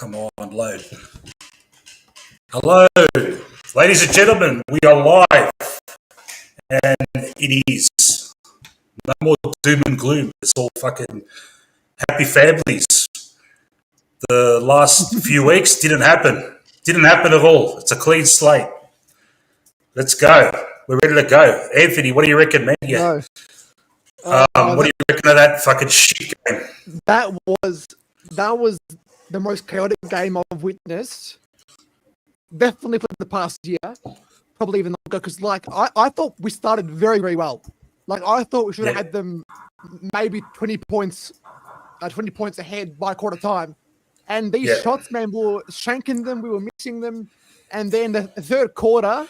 Come on, load. Hello, ladies and gentlemen, we are live, and it is no more doom and gloom. It's all fucking happy families. The last few weeks didn't happen at all. It's a clean slate. Let's go. We're ready to go. Anthony, what do you reckon, man? Yeah. No. What do you reckon of that fucking shit game? That was the most chaotic game I've witnessed. Definitely for the past year, probably even longer. Because I thought we started very, very well. Like I thought we should have had them maybe 20 points ahead by quarter time. And these shots, man, we were shanking them, we were missing them, and then the third quarter,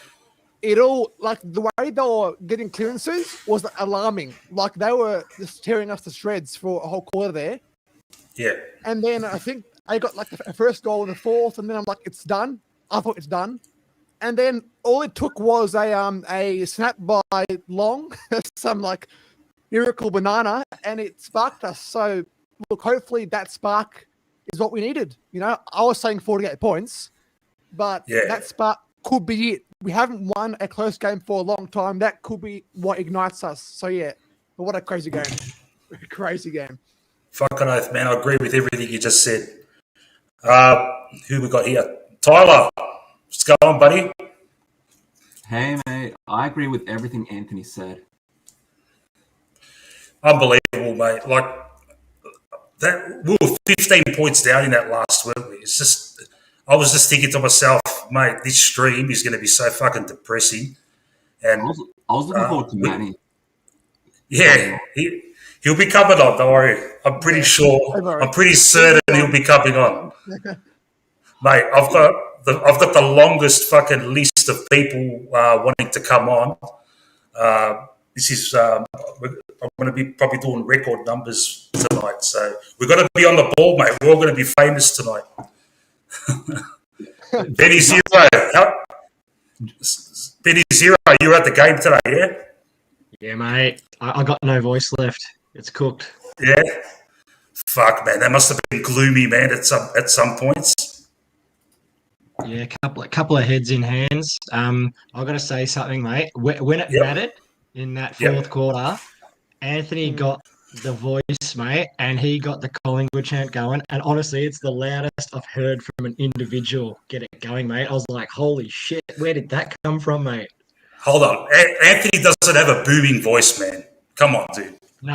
it all like the way they were getting clearances was alarming. Like they were just tearing us to shreds for a whole quarter there. Yeah. And then I think I got like the first goal in the fourth, and then I'm like, it's done. I thought it's done. And then all it took was a snap by Long, some like miracle banana, and it sparked us. So look, hopefully that spark is what we needed. You know, I was saying 48 points, but that spark could be it. We haven't won a close game for a long time. That could be what ignites us. So yeah, but what a crazy game. Crazy game. Fucking oath, man. I agree with everything you just said. Who we got here? Tyler, what's going on, buddy? Hey, mate. I agree with everything Anthony said. Unbelievable, mate. Like, that, we were 15 points down in that last, weren't we? It's just, I was just thinking to myself, mate, this stream is going to be so fucking depressing. And I was looking forward to Manny. Yeah, he'll be coming on, don't worry. I'm pretty sure, I'm pretty certain he'll be coming on. Mate, I've got the longest fucking list of people wanting to come on. This is I'm going to be probably doing record numbers tonight, so we've got to be on the ball, mate. We're all going to be famous tonight. Benny Zero, Benny Zero, you were at the game today, yeah? Yeah, mate. I got no voice left. It's cooked. Yeah. Fuck, man, that must have been gloomy, man. At some points. Yeah, couple of heads in hands. I've got to say something, mate. When it mattered in that fourth quarter, Anthony got the voice, mate, and he got the Collingwood chant going. And honestly, it's the loudest I've heard from an individual get it going, mate. I was like, holy shit, where did that come from, mate? Hold on. Anthony doesn't have a booming voice, man. Come on, dude. No.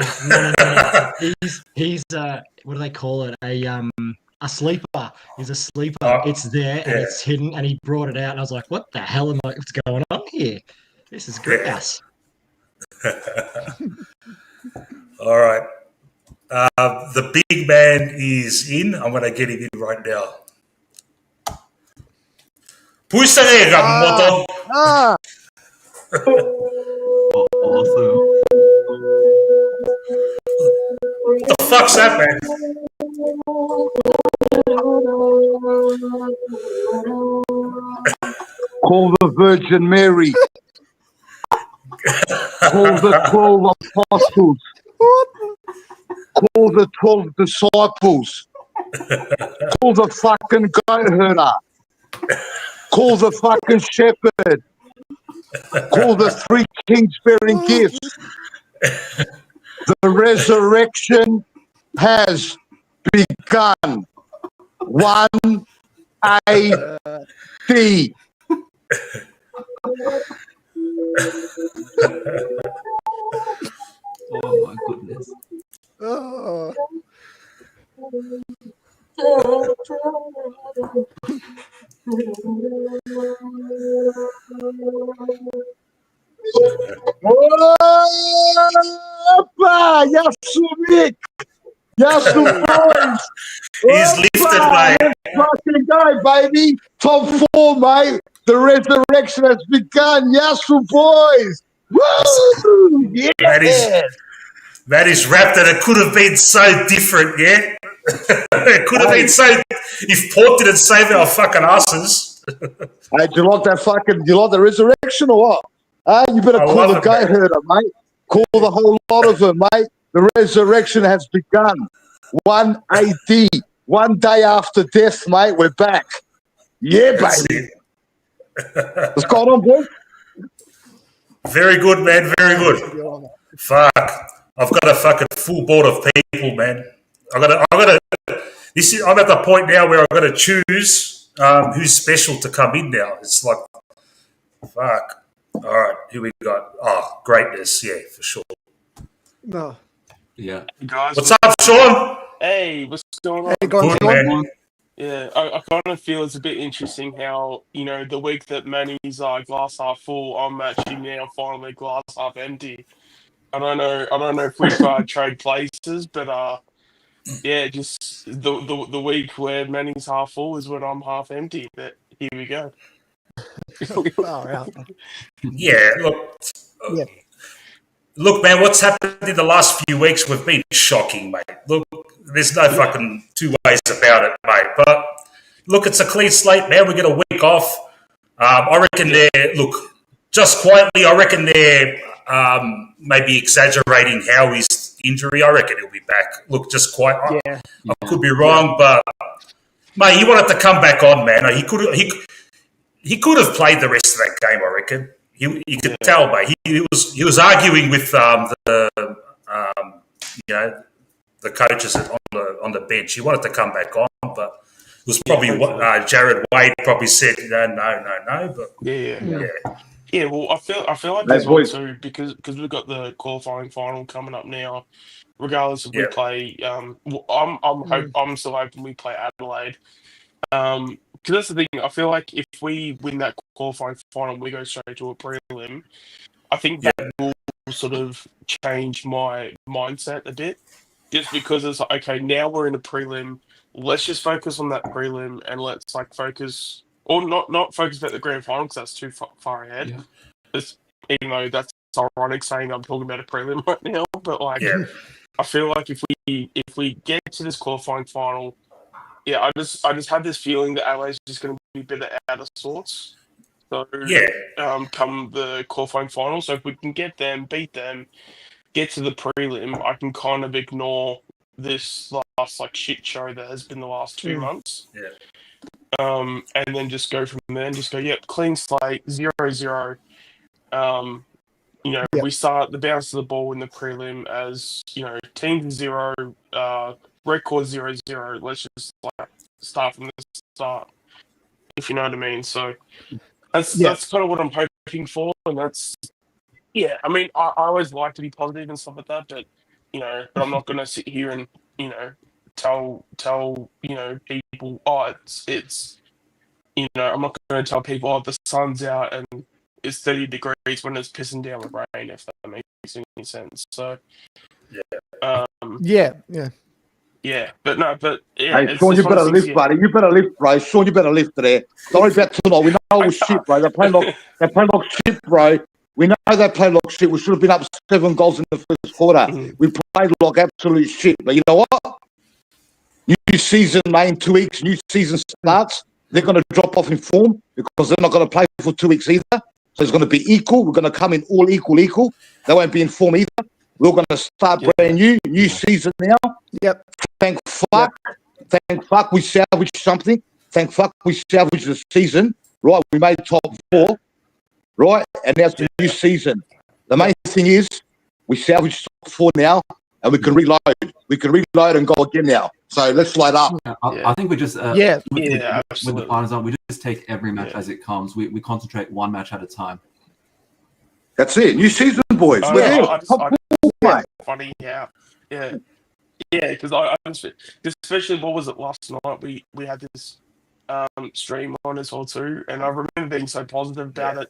He's what do they call it? A sleeper. He's a sleeper. It's there and it's hidden, and he brought it out, and I was like, what the hell what's going on here? This is grass. All right. The big man is in. I'm going to get him in right now. Pusa Awesome. What the fuck's that, man? Call the Virgin Mary. Call the 12 apostles. Call the 12 disciples. Call the fucking goat herder. Call the fucking shepherd. Call the three kings bearing gifts. The resurrection has begun. 1-A-D. Oh, my goodness. Oh. Opa! Yasumik! Yasu boys! He's lifted, mate. Let's fucking go, baby! Top 4, mate! The resurrection has begun! Yasu boys! Woo! Yeah! That is rap that it could have been so different, yeah? It could have been so if Port didn't save our fucking asses. Hey, do you like the resurrection or what? You better call the goat herder, mate. Call the whole lot of them, mate. The resurrection has begun. 1-A-D. One day after death, mate, we're back. Yeah, That's baby. it. What's going on, boy? Very good, man. Very good. Fuck. I've got a fucking full board of people, man. I'm at the point now where I've got to choose who's special to come in now. It's like, fuck. All right, who we got? Oh, greatness. Yeah, for sure. No. Yeah. Guys, What's up, Sean? hey, what's going on? Hey, go on, Good, Sean. man. Yeah, I kind of feel it's a bit interesting how, the week that Manny's glass half full, I'm actually now finally glass half empty. I don't know if we've trade places, but yeah, just the week where Manny's half full is when I'm half empty. But here we go. Far out. Yeah, look. Yeah. Look, man, what's happened in the last few weeks have been shocking, mate. Look, there's no fucking two ways about it, mate. But look, it's a clean slate, man. We get a week off. I reckon look, just quietly, I reckon they're maybe exaggerating Howie's injury. I reckon he'll be back. Look, just quite. Yeah. I could be wrong, but mate, he wanted to come back on, man. He could have played the rest of that game, I reckon. You could tell, mate. He was arguing with the coaches on the bench. He wanted to come back on, but it was probably what Jared Wade probably said. No. But Yeah. Well, I feel like Nice there's one voice. too because we've got the qualifying final coming up now. Regardless if we play, I'm still hoping we play Adelaide. Because that's the thing. I feel like if we win that qualifying final, we go straight to a prelim. I think that will sort of change my mindset a bit. Just because it's like, okay, now we're in a prelim. Let's just focus on that prelim and let's focus, or not focus about the grand final because that's too far ahead. Yeah. Even though that's ironic saying I'm talking about a prelim right now, but I feel like if we get to this qualifying final. Yeah, I just had this feeling that Adelaide's just going to be a bit out of sorts. So come the qualifying final, so if we can get them, beat them, get to the prelim, I can kind of ignore this last shit show that has been the last 2 months. Yeah. And then just go from there and just go, clean slate, 0-0. We start the bounce of the ball in the prelim as team 0. Record 0-0. Let's just start from the start, if you know what I mean. So that's kind of what I'm hoping for, and that's I mean, I always like to be positive and stuff like that, but but I'm not going to sit here and tell people it's I'm not going to tell people the sun's out and it's 30 degrees when it's pissing down with rain, if that makes any sense. So yeah, but Hey, Sean, you better lift, buddy. You better lift, bro. Sean, you better lift there. Don't worry about tonight. We know it was shit, bro. They're playing like shit, bro. We know they played like shit. We should have been up 7 goals in the first quarter. We played like absolute shit. But you know what? New season, mate, in 2 weeks, new season starts. They're going to drop off in form because they're not going to play for 2 weeks either. So it's going to be equal. We're going to come in all equal. They won't be in form either. We're going to start brand new season now. Yep. Thank fuck we salvaged something. Thank fuck we salvaged the season. Right, we made top 4. Right, and now it's the new season. The main thing is we salvaged top 4 now, and we can reload. We can reload and go again now. So let's light up. I think we just with the finals on, we just take every match as it comes. We concentrate one match at a time. That's it. New season, boys. Funny, because I especially what was it last night? We had this stream on as well too, and I remember being so positive about it.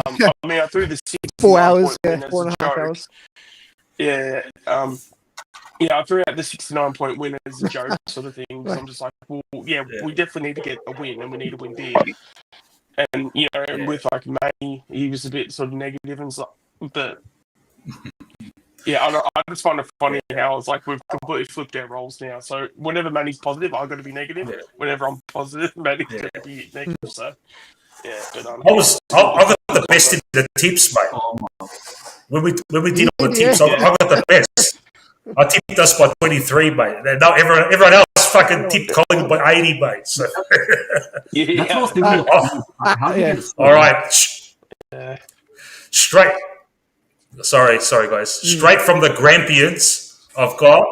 I mean, I threw the 4 hours, 4.5 hours. I threw out the 69-point win as a joke sort of thing. Because I'm just like, we definitely need to get a win, and we need to win big. And with May, he was a bit sort of negative and stuff, but. I just find it funny how it's like we've completely flipped our roles now. So whenever Manny's positive, I've got to be negative. Yeah. Whenever I'm positive, Manny's got to be negative. So but I got the best in the tips, mate. When we did all the tips, I got the best. I tipped us by 23, mate. No, everyone else fucking tipped Collingwood by 80, mate. So. That's what I was thinking. How do you get All right. Straight. Sorry, guys. Straight from the Grampians, I've got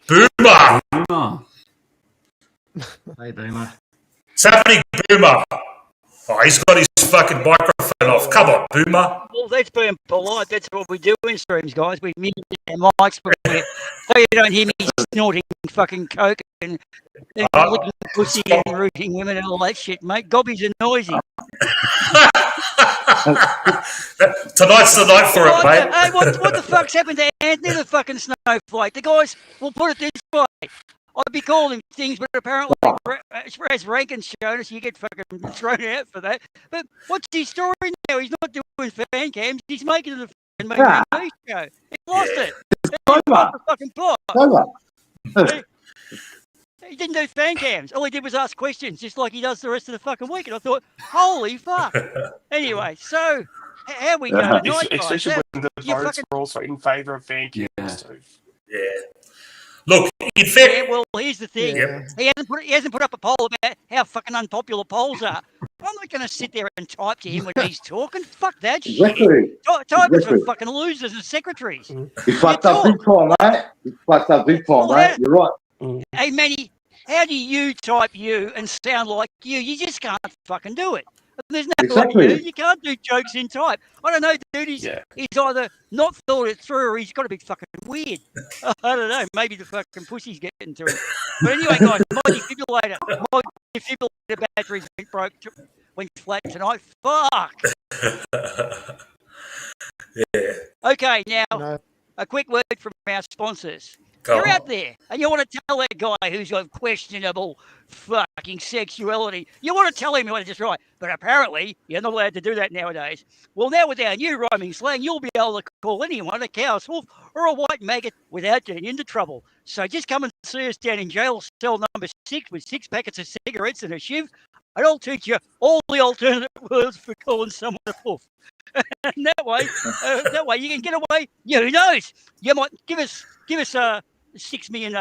Boomer. Hey, Boomer. What's happening, Boomer? Oh, he's got his fucking microphone off. Come on, Boomer. Well, that's being polite. That's what we do in streams, guys. We mute our mics, but so you don't hear me snorting fucking coke and licking pussy and rooting women and all that shit, mate. Gobbies are noisy. Tonight's the night for it, mate. Hey, what the fuck's happened to Anthony, the fucking snowflake? The guys, we'll put it this way. I'd be calling him things, but apparently, as Rankin's shown us, you get fucking thrown out for that. But what's his story now? He's not doing fan cams. He's making it a fucking movie show. He lost it. It's over. Fucking plot. He didn't do fan cams. All he did was ask questions, just like he does the rest of the fucking week. And I thought, holy fuck. Anyway, so how we go tonight, especially when the votes are also in favour of fan cams too. Yeah. Look, in fact... Yeah, well, here's the thing. He hasn't put up a poll about how fucking unpopular polls are. I'm not going to sit there and type to him when he's talking. Fuck that shit. Type it for fucking losers and secretaries. He fucked up big time, mate. He fucked up big time, mate. You're right. Hey, Manny, how do you type you and sound like you? You just can't fucking do it. There's nothing like you can't do jokes in type. I don't know, dude. He's either not thought it through or he's got to be fucking weird. I don't know. Maybe the fucking pussy's getting to him. But anyway, guys, my defibrillator battery went flat tonight. Fuck. Okay, now a quick word from our sponsors. You're out there and you want to tell that guy who's got questionable fucking sexuality, you want to tell him what it's right, but apparently you're not allowed to do that nowadays. Well, now with our new rhyming slang, you'll be able to call anyone a cow's hoof or a white maggot without getting into trouble. So just come and see us down in jail cell number 6 with 6 packets of cigarettes and a shiv, and I'll teach you all the alternate words for calling someone a hoof. And that way you can get away. Yeah, who knows? You might give us 6 million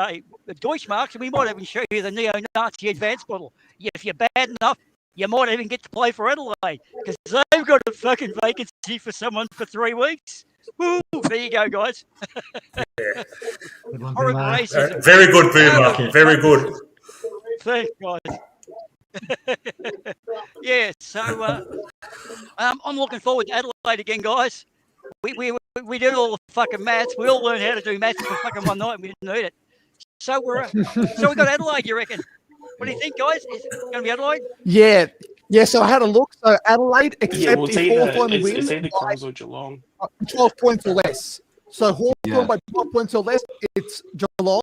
Deutschmarks, and we might even show you the neo-Nazi advance model. If you're bad enough, you might even get to play for Adelaide, because they've got a fucking vacancy for someone for 3 weeks. Woo, there you go, guys. Horrible racism. Very good, Boomer. Very good. Thanks, guys. Yeah, so I'm looking forward to Adelaide again, guys. We did all the fucking maths. We all learned how to do maths for fucking one night and we didn't need it. So we got Adelaide, you reckon? What do you think, guys? Is it going to be Adelaide? Yeah. So I had a look. So Adelaide, except if Hawthorn wins, it's either Crows or Geelong. 12 points or less. So Hawthorn by 12 points or less, it's Geelong.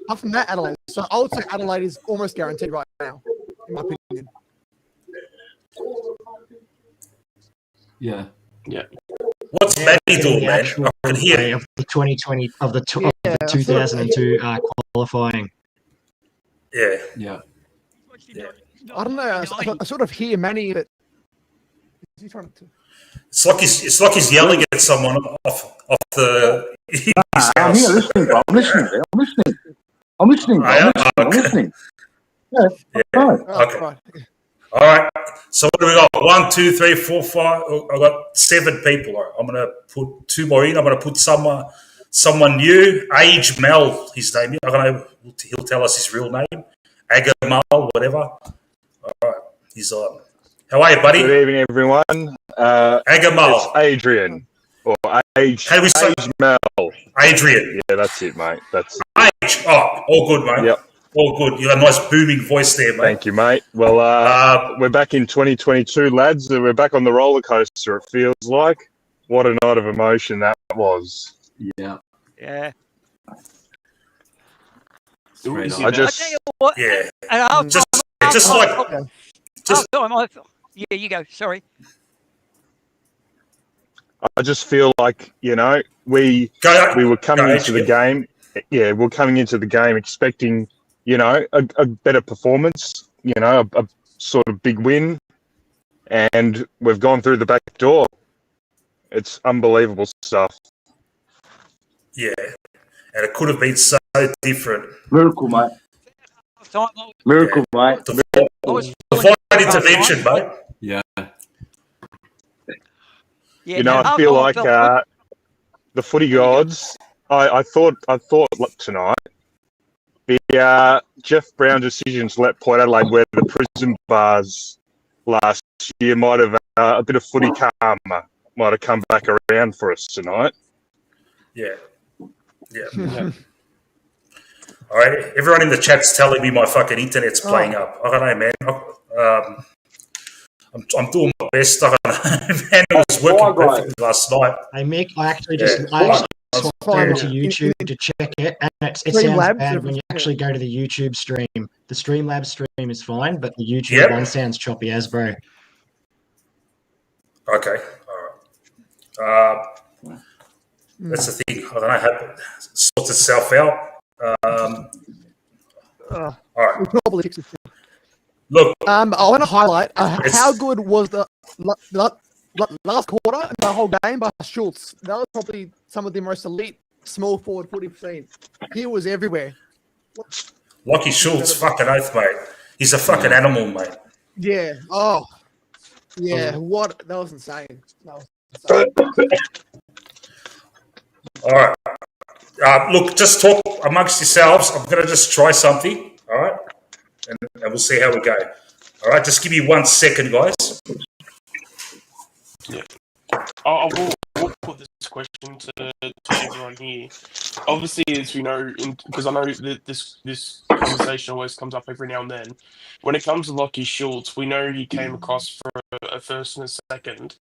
Apart from that, Adelaide. So I would say Adelaide is almost guaranteed right now, in my opinion. Yeah. What's Matty doing, man? I can hear of the 2020 of the 2002 qualifying. Yeah. I don't know. I sort of hear Manny, but is he trying to? It's like he's yelling at someone off the. I'm here listening, bro. I'm listening. Yeah. Okay. All right. So what do we got? 1, 2, 3, 4, 5. I've got 7 people. I'm going to put 2 more in. I'm going to put someone new. Age Mel, his name. I don't know. He'll tell us his real name. Agamal, whatever. All right. He's on. How are you, buddy? Good evening, everyone. Agamal. It's Adrian. Or Age. How do we say? Age Mel. Adrian. Yeah, that's it, mate. That's Age. Oh, all good, mate. Yep. All good. You have a nice booming voice there, mate. Thank you, mate. Well, we're back in 2022, lads. We're back on the roller coaster, it feels like. What a night of emotion that was. Yeah. Yeah. I just... tell you what, Yeah. and Just like... Yeah, you go. Sorry. I just feel like, you know, we were coming into the game. Yeah, we're coming into the game expecting, you know, a better performance, you know, a sort of big win. And we've gone through the back door. It's unbelievable stuff. Yeah. and it could have been so different. Miracle, mate. Miracle, mate. Divine intervention, mate. Yeah. You know, I feel like the footy gods. I thought tonight the Jeff Brown decisions let Port Adelaide wear the prison bars last year might have a bit of footy karma might have come back around for us tonight. Yeah. All right, everyone in the chat's telling me my fucking internet's playing up. I don't know, man. I'm doing my best. I don't know, man. It was working perfectly last night. Hey, Mick, I actually just swapped over to YouTube to check it, and it sounds bad when you actually go to the YouTube stream. The Streamlabs stream is fine, but the YouTube one sounds choppy as bro. Okay, all right. That's the thing. I don't know. I hope it sorts itself out. All right. We'll probably fix it. Look, I want to highlight how good was the last quarter and the whole game by Schultz. That was probably some of the most elite small forward footy we've seen. He was everywhere. Locky Schultz, fucking oath, mate. He's a fucking animal, mate. Yeah. Oh. Yeah. What? That was insane. That was insane. All right. Look, just talk amongst yourselves. I'm going to just try something. All right. And we'll see how we go. All right. Just give me 1 second, guys. Yeah. I will put this question to everyone here. Obviously, as we know, because I know that this conversation always comes up every now and then. When it comes to Locky Schultz, we know he came across for a first and a second.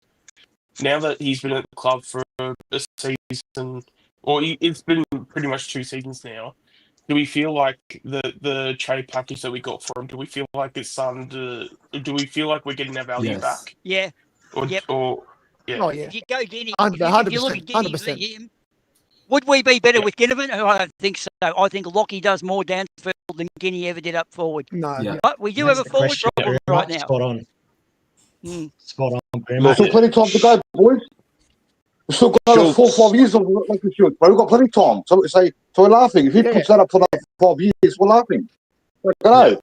Now that he's been at the club for a season, or it's been pretty much 2 seasons now, do we feel like the trade package that we got for him, do we feel like it's starting to, do we feel like we're getting our value back? Yeah. Or yeah. Oh, yeah. If you go Guinea, 100%, if you look at Guinea 100%. for him, would we be better with Ginnivan? I don't think so. I think Locky does more downfield than Guinea ever did up forward. No. Yeah. But we do have a forward problem right now. Spot on. Spot on. There's still plenty of time to go, boys. We've still got another 4 or 5 years of Locky Schultz, bro. We've got plenty of time. So we're laughing. If he puts that up for another 5 years, we're laughing. I don't know.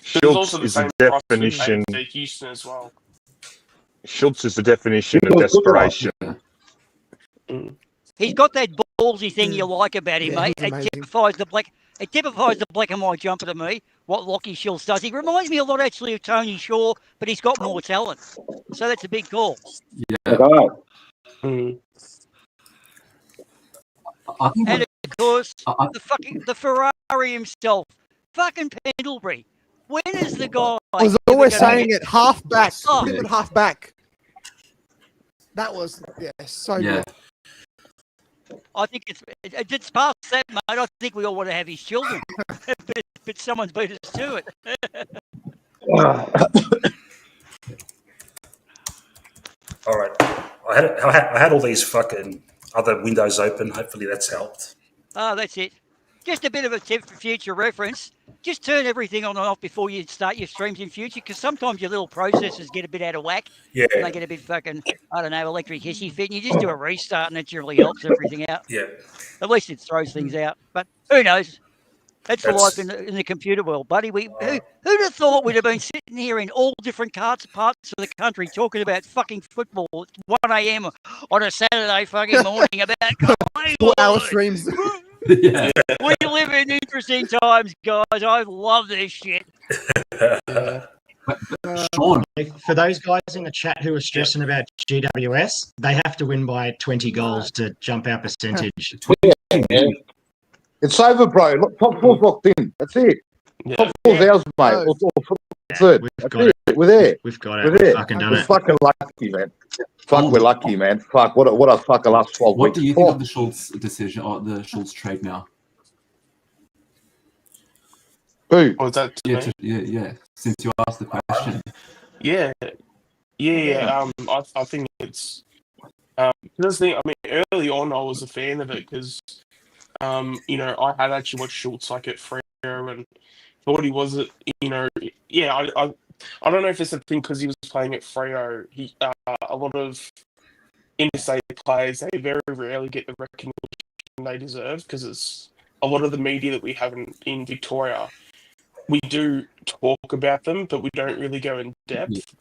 Schultz is the definition. Houston as well. Schultz is the definition of desperation. He's got that ballsy thing you like about him, mate. It typifies the black and white jumper to me, what Locky Schultz does. He reminds me a lot, actually, of Tony Shaw, but he's got more talent. So that's a big call. Yeah. And of course, the Ferrari himself, fucking Pendlebury. When is the guy? I was always saying it, half back. Put him at half back. That was so good. I think it's past that, mate. I think we all want to have his children, but someone's beat us to it. All right. I had all these fucking other windows open. Hopefully that's helped. Oh, that's it. Just a bit of a tip for future reference. Just turn everything on and off before you start your streams in future, because sometimes your little processors get a bit out of whack. Yeah. And they get a bit fucking, I don't know, electric hissy fit. And you just do a restart and it generally helps everything out. Yeah. At least it throws things out. But who knows? That's the life in the computer world, buddy. Who'd have thought we'd have been sitting here in all different parts of the country talking about fucking football at 1 a.m. on a Saturday fucking morning about 4-hour streams. Yeah. We live in interesting times, guys. I love this shit. Sean, for those guys in the chat who are stressing about GWS, they have to win by 20 goals to jump our percentage. It's over, bro. Look, top 4's locked in. That's it. Yeah. Top 4's ours, mate. Or third. We're there. We've got it. We're We've there. fucking done We're it. fucking lucky, man. Fuck, we're lucky, man. Fuck, what a fucking last 12 What weeks. do you think of the Schultz decision or the Schultz trade now? Who? Was that Yeah. Since you asked the question. Yeah. I think it's. Because I mean, early on, I was a fan of it because, I had actually watched Schultz like at Freo and thought he was, I don't know if it's a thing because he was playing at Freo. A lot of interstate players, they very rarely get the recognition they deserve, because it's a lot of the media that we have in Victoria. We do talk about them, but we don't really go in depth.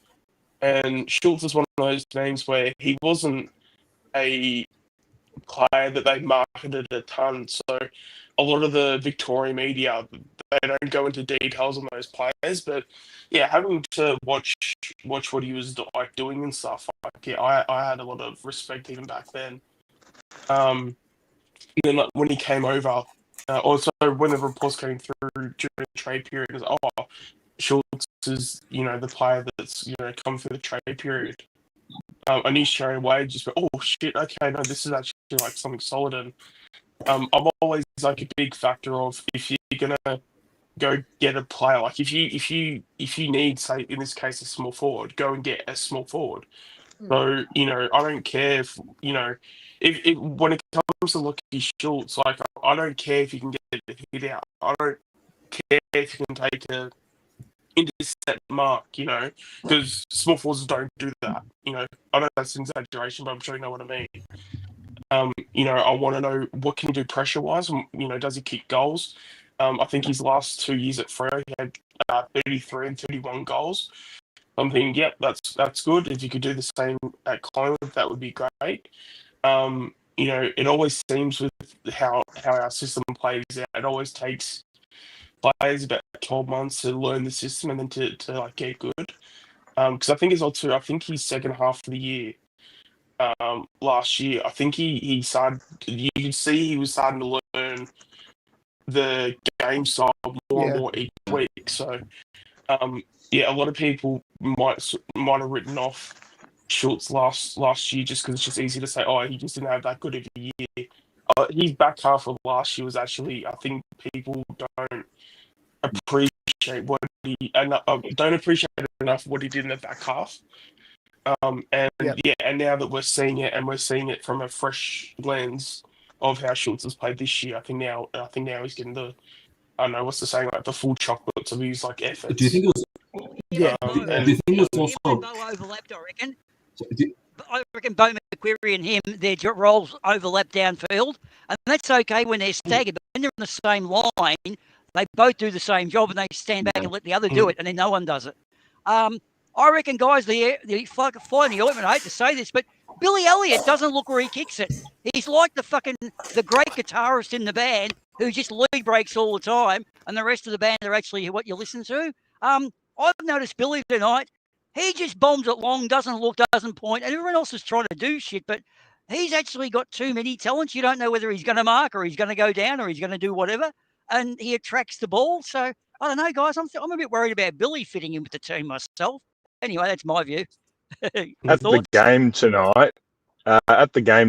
And Schultz is one of those names where he wasn't a player that they marketed a ton. So a lot of the Victorian media, they don't go into details on those players. But yeah, having to watch what he was like doing and stuff, like, yeah, I had a lot of respect even back then. And then like, when he came over, also when the reports came through during the trade period, it was, oh, Schultz is, the player that's, come through the trade period. I knew straight away, just oh shit, okay, no, this is actually like something solid. And I'm always like a big factor of, if you're gonna go get a player, like if you need, say in this case, a small forward, go and get a small forward. So I don't care if if when it comes to Locky Schultz, like I don't care if you can get a hit out. I don't care if you can take a intercept mark, because small forwards don't do that. I know that's an exaggeration, but I'm sure you know what I mean. I want to know what can he do pressure wise. Does he kick goals? I think his last 2 years at Freo, he had 33 and 31 goals. I'm thinking, yep, that's good. If you could do the same at Collingwood, that would be great. It always seems with how our system plays out, it always takes players about 12 months to learn the system and then to like get good. Because I think as well too, I think his second half of the year, last year, I think he started. You could see he was starting to learn the game style more and more each week. So, a lot of people might have written off Schultz last year just because it's just easy to say, oh, he just didn't have that good of a year. His back half of last year was actually, I think people don't appreciate what he don't appreciate enough what he did in the back half. And now that we're seeing it from a fresh lens of how Schultz has played this year, I think now he's getting the, I don't know what's the saying, like the full chocolates of his like efforts. Do you think it was? And do you think it was also overlapped? I reckon Bo McQuarrie and him, their roles overlap downfield, and that's okay when they're staggered. But when they're on the same line, they both do the same job, and they stand back and let the other do it, and then no one does it. I reckon, guys, the fly in the ointment, I hate to say this, but Billy Elliot doesn't look where he kicks it. He's like the great guitarist in the band who just lead breaks all the time, and the rest of the band are actually what you listen to. I've noticed Billy tonight, he just bombs it long, doesn't look, doesn't point, and everyone else is trying to do shit, but he's actually got too many talents. You don't know whether he's going to mark or he's going to go down or he's going to do whatever, and he attracts the ball. So, I don't know, guys. I'm a bit worried about Billy fitting in with the team myself. Anyway, that's my view. At the game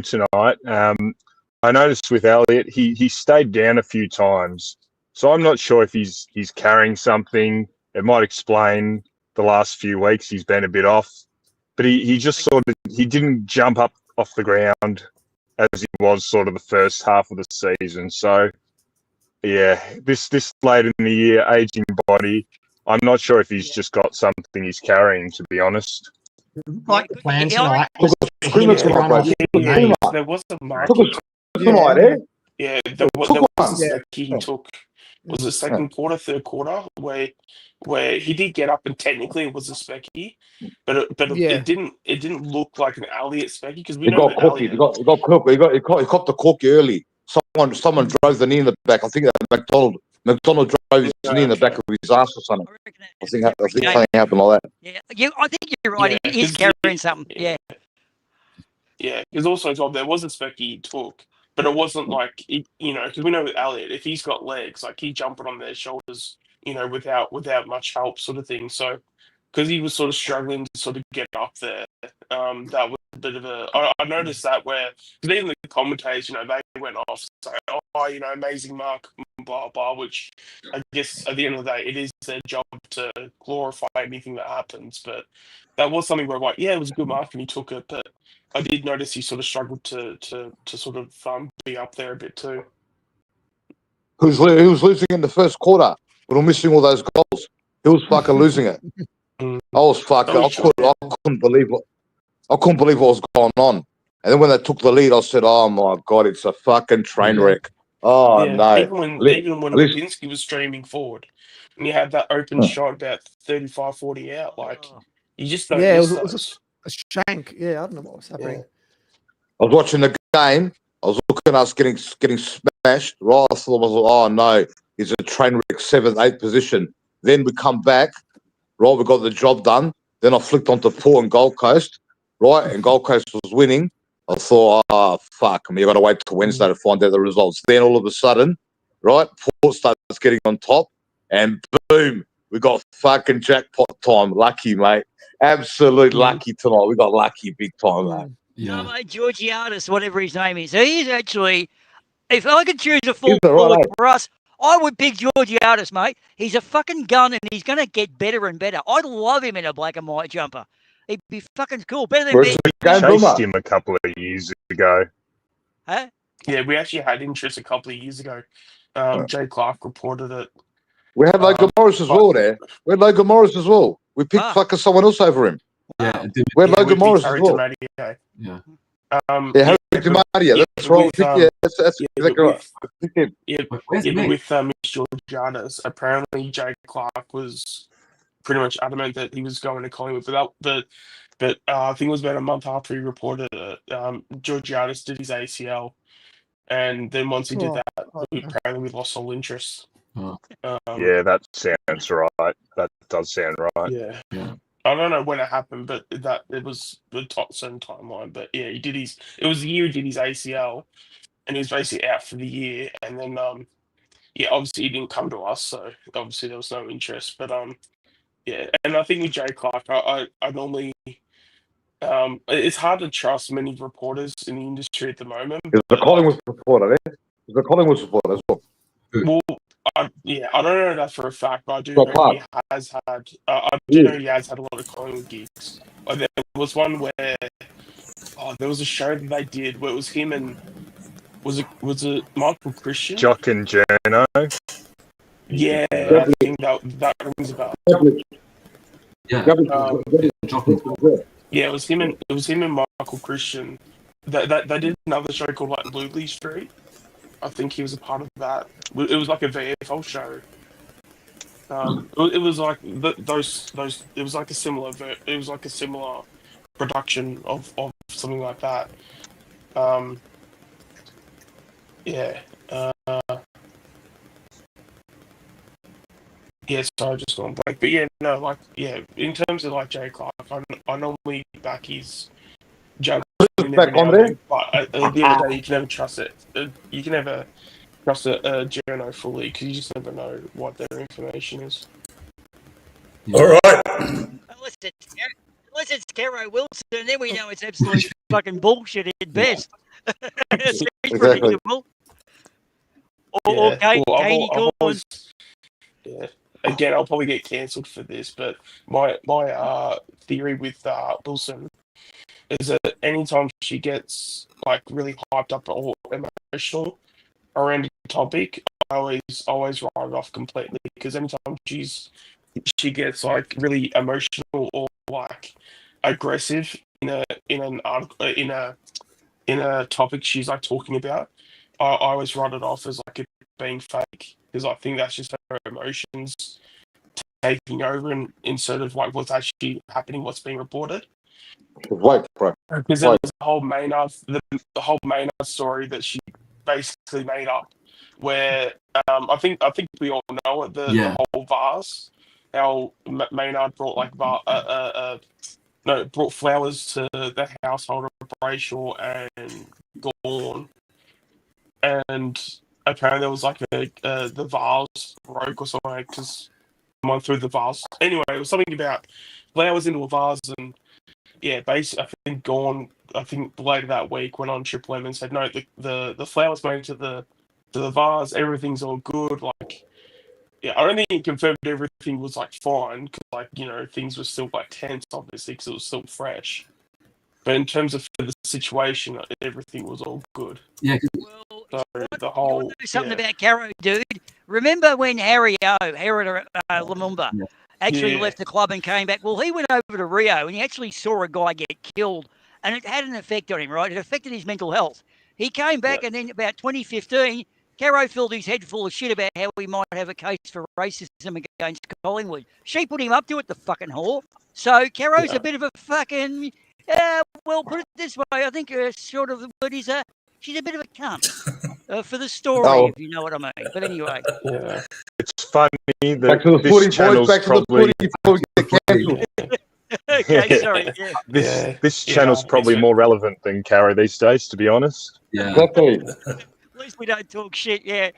tonight, I noticed with Elliot, he stayed down a few times. So I'm not sure if he's carrying something. It might explain the last few weeks he's been a bit off. But he just he didn't jump up off the ground as he was sort of the first half of the season. So, yeah, this late in the year, aging body, I'm not sure if he's just got something he's carrying, to be honest. Like the plan tonight. There was a mark. Yeah, there was a specky he took. Was it second quarter, third quarter, where he did get up and technically it was a specky, but it didn't look like an Elliot specky because we know He got cooked. He copped the corky early. Someone drove the knee in the back. I think that McDonald drove his knee in the back of his ass or something. I think something happened like that. Yeah, I think you're right. He is carrying something. Yeah. Yeah, because also there was a specky he took, but it wasn't like because we know with Elliot, if he's got legs, like he jumping on their shoulders, without much help, sort of thing. So because he was sort of struggling to sort of get up there, that was a bit of a. I noticed that where because even the commentators, they went off saying, "Oh, amazing mark, blah blah," which I guess at the end of the day, it is their job to glorify anything that happens. But that was something where, like, yeah, it was a good mark and he took it, but I did notice he sort of struggled to sort of be up there a bit too. He was losing in the first quarter. We were missing all those goals. He was fucking losing it. I was fucking. I couldn't believe what was going on. And then when they took the lead, I said, "Oh my God, it's a fucking train wreck." Oh no! Even when Lipinski was streaming forward, and you had that open shot about 35, 40 out, like you just don't miss it was those. a shank. Yeah, I don't know what was happening. I was watching the game. I was looking at us getting smashed. Right, I thought, "Oh no, it's a train wreck, 7th, 8th position." Then we come back. Right, we got the job done. Then I flicked onto Port and Gold Coast. Right, and Gold Coast was winning. I thought, "Oh fuck, I mean, you got to wait till Wednesday to find out the results." Then all of a sudden, right, Port starts getting on top, and boom, we got fucking jackpot time. Lucky, mate. Absolute lucky tonight. We got lucky big time, mate. Yeah. No, mate, Georgiadis, whatever his name is, he's actually, if I could choose a full Right, forward for us, I would pick Georgiadis, mate. He's a fucking gun and he's going to get better and better. I'd love him in a black and white jumper. He'd be fucking cool. Better than me. Chased him a couple of years ago. Huh? Yeah, we actually had interest a couple of years ago. Jay Clark reported it. We had Logan Morris as well there. We had Logan Morris as well. We picked fucking someone else over him. Yeah, we had Logan Morris as well. Yeah. Harry DiMaria, that's right. That's exactly right. With Miss Georgiadis, apparently Jay Clark was pretty much adamant that he was going to Collingwood, but I think it was about a month after he reported it. Georgiadis did his ACL, and then once he did that, apparently we lost all interest. Yeah, that sounds right. That does sound right. Yeah. I don't know when it happened, but it was the certain timeline. But yeah, it was the year he did his ACL, and he was basically out for the year. And then obviously he didn't come to us, so obviously there was no interest. But yeah, and I think with Jay Clark, I normally it's hard to trust many reporters in the industry at the moment. He's a Collingwood supporter, eh? He's a Collingwood supporter as well. Well, I don't know that for a fact, but I do know he has had. I do know he has had a lot of Collingwood gigs. There was one where there was a show that they did where it was him and was it Michael Christian? Jock and Journo. Yeah, I think that rings a bell. Yeah. Yeah, it was him and Michael Christian. They did another show called like Luley Street. I think he was a part of that. It was like a VFL show. It was like those. It was like a similar. It was like a similar production of something like that. Yeah. Yeah, so I just gone blank. But yeah, no, like in terms of like Jay Clark, I normally back his judgment. Back on there. But at the end of the day, you can never trust it. You can never trust a journo fully because you just never know what their information is. Yeah. All right. Unless it's Caro Wilson, then we know it's absolute fucking bullshit at best. It's predictable. Or Katie Corn. Yeah. Again, I'll probably get cancelled for this, but my theory with Wilson is that anytime she gets like really hyped up or emotional around a topic, I always write it off completely because anytime she gets like really emotional or like aggressive in an article in a topic she's like talking about, I always write it off as like it being fake because I think that's just her emotions taking over and instead of like what's actually happening, what's being reported. Right, because there was the whole Maynard story that she basically made up, where I think we all know it, the whole vase, how Maynard brought like brought flowers to the household of Brayshaw and Gawn, and apparently there was like the vase broke or something because someone threw the vase. Anyway, it was something about flowers into a vase and. Yeah, basically, I think Gawn. I think later that week went on Triple M and said, "No, the flowers made to the vase. Everything's all good." Like, yeah, I don't think he confirmed everything was like fine because things were still like tense, obviously, because it was still fresh. But in terms of the situation, everything was all good. Yeah. Well, the whole. You want to know something about Caro, dude? Remember when Harry Lumumba? Actually left the club and came back. Well, he went over to Rio and he actually saw a guy get killed and it had an effect on him, right? It affected his mental health. He came back, and then about 2015, Caro filled his head full of shit about how he might have a case for racism against Collingwood. She put him up to it, the fucking whore. So Caro's a bit of a fucking, well, put it this way, I think sort of the word is she's a bit of a cunt for the story, if you know what I mean. But anyway. Yeah. It's funny that back to the this footy, channel's boys. Back probably... to the footy before we get cancelled. Okay, sorry. This channel's probably more relevant than Caro these days, to be honest. Yeah. Exactly. At least we don't talk shit, Mate,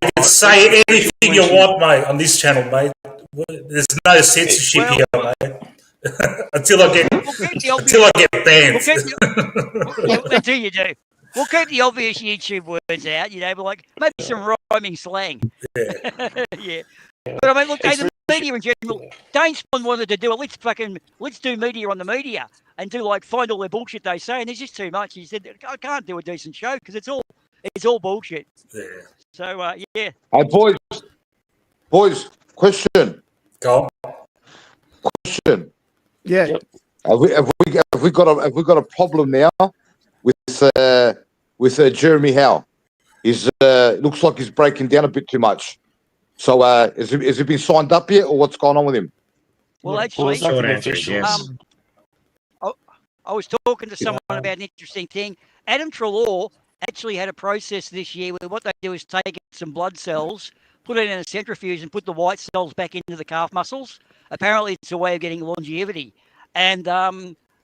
you can say anything you want, mate, on this channel, mate. There's no censorship here, mate. until I get banned. Until you do. We'll keep the obvious YouTube words out, but like maybe some rhyming slang. Yeah. But I mean, look, the media in general, Dane Spawn wanted to do it. Let's do media on the media and do find all the bullshit they say. And there's just too much. He said, I can't do a decent show because it's all bullshit. Yeah. So yeah. Hey, boys, question. Go on. Question. Yeah. Yep. Have we got a problem now with Jeremy Howe? He's looks like he's breaking down a bit too much. So has he been signed up yet, or what's going on with him? Well, actually, short answer is yes. I was talking to someone about an interesting thing. Adam Treloar actually had a process this year where what they do is take some blood cells, put it in a centrifuge, and put the white cells back into the calf muscles. Apparently, it's a way of getting longevity. And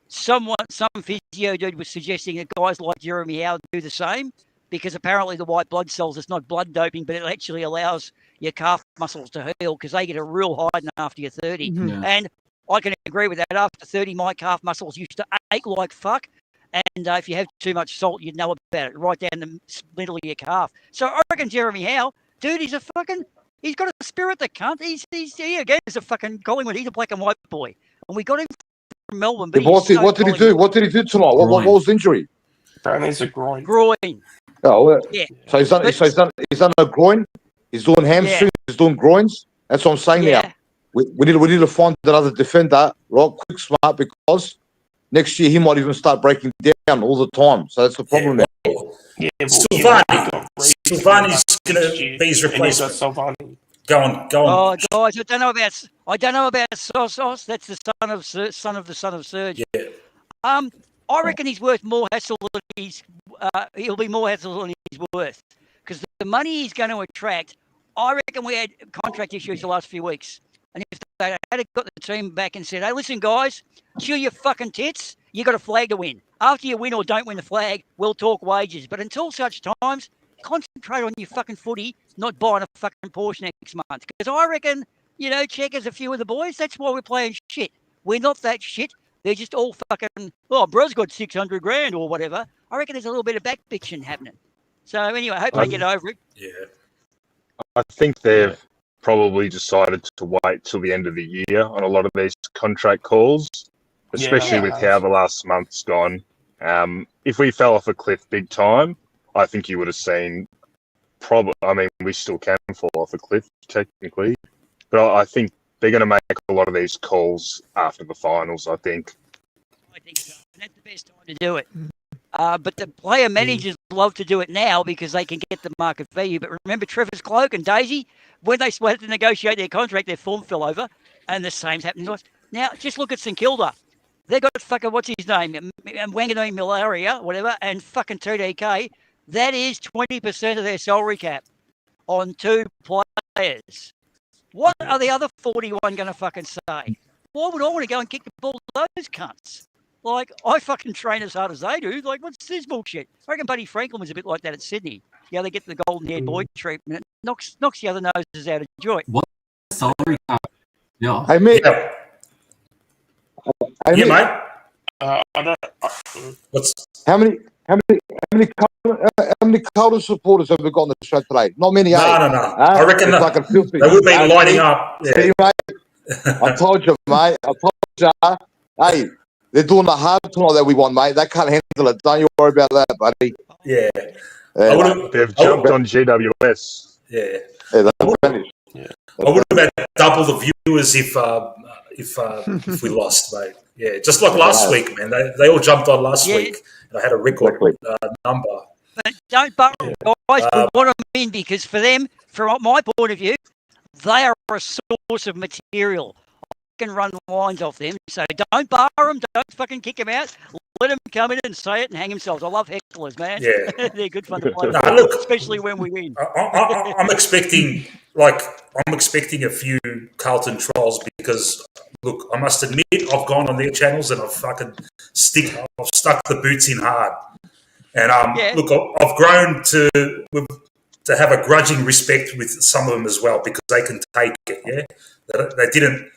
some physio dude was suggesting that guys like Jeremy Howe do the same, because apparently the white blood cells, it's not blood doping, but it actually allows your calf muscles to heal because they get a real hiding after you're 30. Mm-hmm. Yeah. And I can agree with that. After 30, my calf muscles used to ache like fuck. And if you have too much salt, you'd know about it, right down the middle of your calf. So I reckon Jeremy Howe, dude, he's got a spirit, the cunt. He's again, he's a fucking Collingwood. He's a black and white boy. And we got him from Melbourne. But What did he do? What did he do tonight? What was the injury? Apparently it's a groin. Groin. Oh, well, yeah. So he's done a groin. He's doing hamstrings. Yeah. He's doing groins. That's what I'm saying now. We need to find another defender, right? Quick, smart, because next year he might even start breaking down all the time. So that's the problem now. Yeah, Silvani's going to be his replacement. Go on. Oh, guys, I don't know about Sauce. That's the son of Serge. Yeah. I reckon he's worth more hassle than he'll be more hassle than he's worth, because the money he's going to attract. I reckon we had contract issues the last few weeks, and if they had got the team back and said, "Hey, listen, guys, chew your fucking tits. You got a flag to win. After you win or don't win the flag, we'll talk wages. But until such times, concentrate on your fucking footy, not buying a fucking Porsche next month." Because I reckon, Checkers, a few of the boys, that's why we're playing shit. We're not that shit. They're just all fucking, bro's got 600 grand or whatever. I reckon there's a little bit of backbitching happening. So anyway, I hope they get over it. Yeah. I think they've probably decided to wait till the end of the year on a lot of these contract calls, especially with how the last month's gone. If we fell off a cliff big time, I think you would have seen we still can fall off a cliff technically, but I think they're going to make a lot of these calls after the finals, I think. I think so. And that's the best time to do it. But the player managers love to do it now because they can get the market value. But remember Trevor's Cloak and Daisy, when they had to negotiate their contract, their form fell over, and the same's happening to us. Now, just look at St Kilda. They got fucking, what's his name? Wanganui Malaria, whatever, and fucking 2DK. That is 20% of their salary cap on 2 players. What are the other 41 going to fucking say? Why would I want to go and kick the ball to those cunts? I fucking train as hard as they do. What's this bullshit? I reckon Buddy Franklin was a bit like that at Sydney. They get the golden-haired boy treatment. It knocks the other noses out of joint. What salary cap? Yeah. Hey, mate. Mate. I don't. How many Carlton supporters have we got on the show today? Not many. No. I reckon they would be lining up. Yeah. See, mate? I told you, mate. Hey, they're doing the hard tonight that we want, mate. They can't handle it. Don't you worry about that, buddy. Yeah. They've jumped on GWS. Yeah. That's finished. I would have had double the viewers if if we lost, mate. Yeah, just like last week, man. They all jumped on last week, and I had a record number. But don't borrow, guys. We want them in because for them, from my point of view, they are a source of material. I can run lines off them, so don't bar them. Don't fucking kick them out. Let them come in and say it and hang themselves. I love hecklers, man. Yeah, they're good fun to play, especially when we win. I'm expecting a few Carlton trolls because look, I must admit I've gone on their channels and I've stuck the boots in hard. And look, I've grown to have a grudging respect with some of them as well because they can take it. Yeah, they didn't.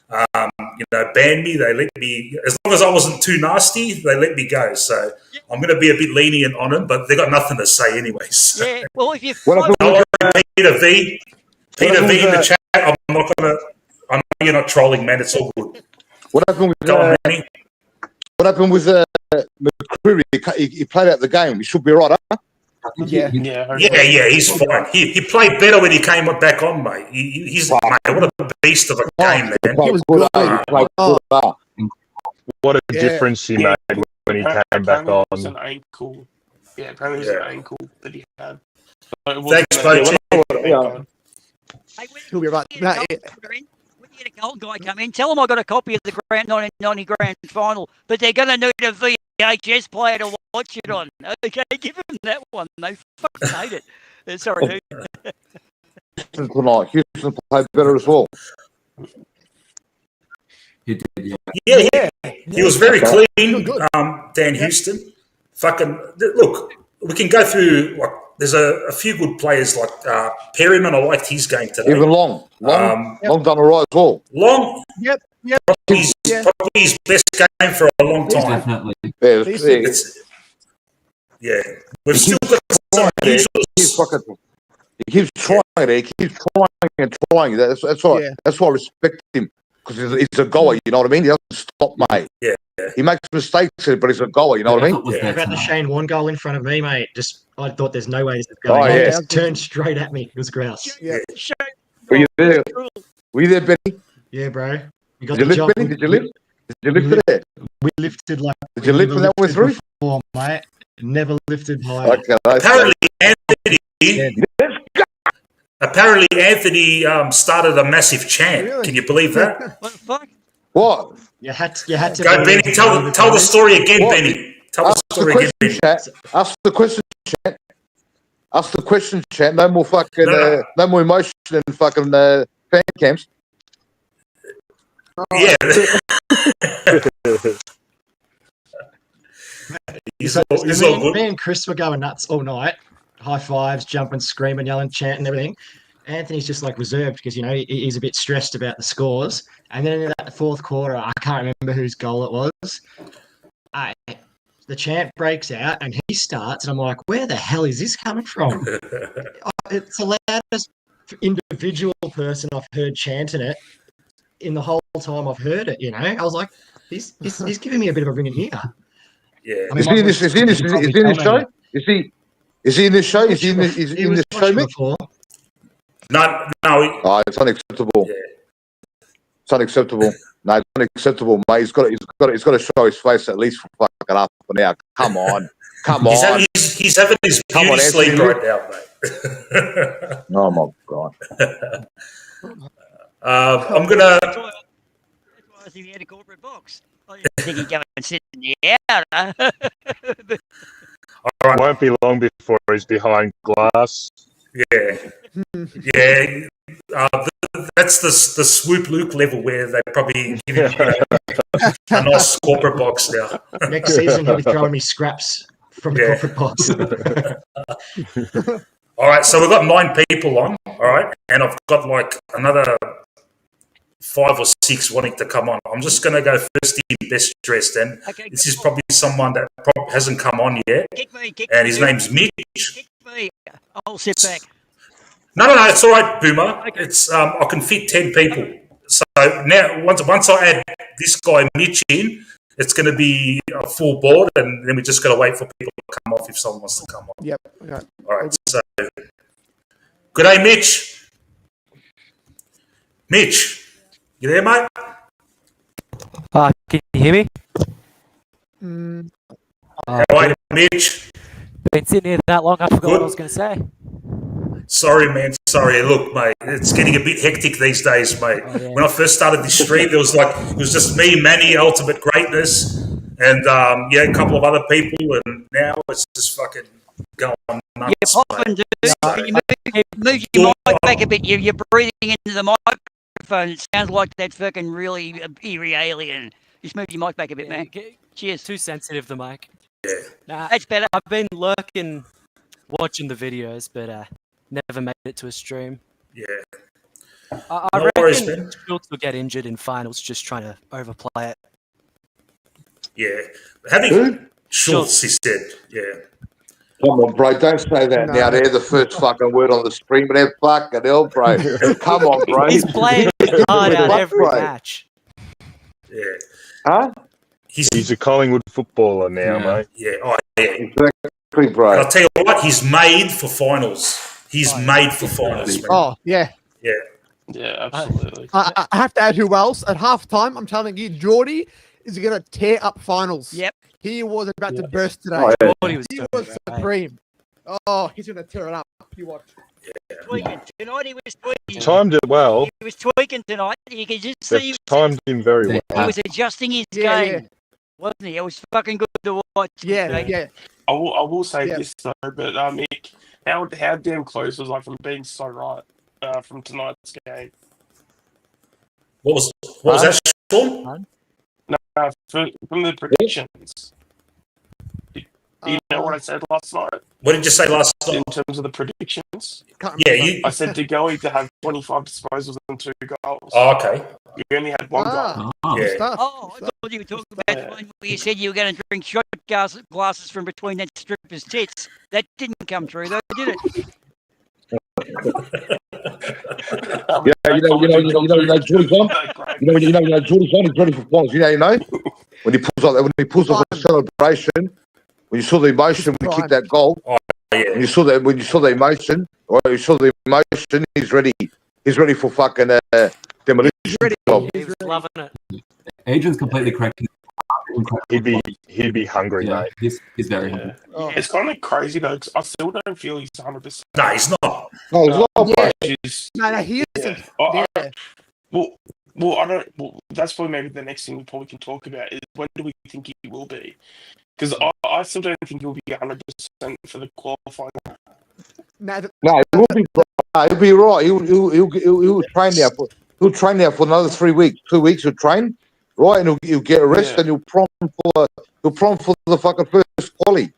Ban me. They let me, as long as I wasn't too nasty, they let me go. So I'm going to be a bit lenient on them, but they got nothing to say anyways. Yeah, well, if you Peter V in the chat, I'm not going to. I know you're not trolling, man. It's all good. What happened with McCreary? He played out the game. He should be right, huh? Yeah. He's fine. He played better when he came back on, mate. He's mate, what a beast of a game, man. He was good. What a difference he made when he came back on. It was an ankle. Yeah, apparently it was an ankle that he had. Thanks, coach. He'll be right. When you get a gold guy come in, tell them I got a copy of the 1990 Grand Final, but they're going to need a VHS player to watch it on. Okay, give them that one. They fucking hate it. Sorry, Houston played better as well. He did, yeah. He was very clean, Dan Houston. Fucking look, we can go through. Like, there's a few good players like Perryman. I liked his game today. Even Long done all right as well. Long, probably his best game for a long time. Definitely. We've still got some usual. He keeps trying it. He keeps trying and trying. That's why I respect him because he's a goer. You know what I mean? He doesn't stop, mate. Yeah. He makes mistakes, but he's a goer. You know what I mean? Yeah. About the Shane Warne goal in front of me, mate. I thought there's no way this is going. He just turned straight at me. It was grouse. Yeah. Were you there? Were you there, Benny? Yeah, bro. Did you lift, Benny? Did you lift? Did you lift for that? We lifted like. Did you lift when that went through? Before, mate. Never lifted higher. Okay, Apparently, Anthony started a massissive chant. Really? Can you believe that? What the fuck? What? You had to go, Benny. Tell the story again, Benny. Tell the story again, Benny. Ask the question, chat. Ask the question, chat. No more fucking, no more emotion in fucking fan camps. Yeah. he's all good. Me and Chris were going nuts all night. High fives, jumping, screaming, yelling, chanting, everything. Anthony's just like reserved because, he's a bit stressed about the scores. And then in that fourth quarter, I can't remember whose goal it was. The chant breaks out and he starts, and I'm like, where the hell is this coming from? It's the loudest individual person I've heard chanting it in the whole time I've heard it, I was like, he's giving me a bit of a ring in here. Yeah. Is he in this show? Is he in this show? Is he in this show, Mick? No. It's unacceptable. Yeah. It's unacceptable. No, it's unacceptable, mate. He's got to show his face at least for fucking half an hour. Come on. He's having his beauty sleep right now, mate. Oh my god. I'm gonna. That's why I think he had a corporate box. I didn't think he'd go and sit in the outer. All right. Won't be long before he's behind glass. Yeah. That's the Swoop Luke level where they probably give you a nice corporate box now. Next season, he'll be throwing me scraps from the corporate box. All right, so we've got 9 people on, all right, and I've got like another 5 or 6 wanting to come on. I'm just going to go first in best dressed, and this is probably someone that hasn't come on yet, and his name's Mitch. Kick me. I'll sit back. No, it's all right, Boomer. It's I can fit 10 people. So now, once I add this guy Mitch in, it's going to be a full board, and then we just got to wait for people to come off if someone wants to come on. Yep. Okay. All right. So, good day, Mitch. Mitch, you there, mate? How are you, Mitch? Been sitting here that long, I forgot what I was going to say. Sorry, man. Sorry. Look, mate, it's getting a bit hectic these days, mate. Oh, yeah. When I first started this stream, it was just me, Manny, Ultimate Greatness, and a couple of other people, and now it's just fucking going nuts. You're popping, dude. Can you move your mic back a bit? You're breathing into the microphone. It sounds like that fucking really eerie alien. Just move your mic back a bit, man. Cheers. Too sensitive, the mic. Yeah. Nah, that's better. I've been lurking, watching the videos, but never made it to a stream. Yeah. I No reckon worries, man. Schultz will get injured in finals just trying to overplay it. Yeah. Having Schultz, he said, yeah. Come on, bro. Don't say that now. They're the first fucking word on the stream, but they're fucking hell, bro. Come on, bro. He's playing hard out every match. Yeah. Huh? He's a Collingwood footballer now, mate. Yeah. Oh, yeah. Exactly, bro. And I'll tell you what, he's made for finals. He's made for finals, man. Oh, yeah. Yeah. Yeah, absolutely. I have to add who else. At halftime, I'm telling you, Geordie is going to tear up finals. Yep. He was about to burst today. Oh, yeah. He was supreme. Oh, he's going to tear it up. You watch. Tweaking. Tonight he was tweaking. Timed it well. He was tweaking tonight. You could just They've see timed him very well. he was adjusting his game, wasn't he? It was fucking good to watch. Yeah. I will say this though, but Mick, how damn close was I from being so right from tonight's game? What was that, Sean? No, from the predictions. Do you know what I said last night? What did you say last night? In terms of the predictions? Yeah, I said Degoe to have 25 disposals and 2 goals. Oh, okay. You only had 1 goal. Yeah. Oh, I thought you were talking about the one where you said you were going to drink shot glasses from between that stripper's tits. That didn't come true, though, did it? You know, Geordie's on. Geordie's on. He's ready for finals. You know, when he pulls off a celebration. When you saw the emotion when he kicked that goal, when you saw the emotion, he's ready. He's ready for fucking demolition. He's loving it. Adrian's completely correct. He'd be hungry, mate. He's very hungry. Yeah, it's kind of crazy though, because I still don't feel he's 100%. No, he's not. No, he's not. No, he isn't. Well, I don't. Well, that's probably maybe the next thing we probably can talk about is when do we think he will be? Because I still don't think he'll be 100% for the qualifying. No, he'll be right. He'll train there. He'll train there for another 3 weeks. 2 weeks he'll train, right? And he'll get a rest, and he'll prompt for the fucking first quali.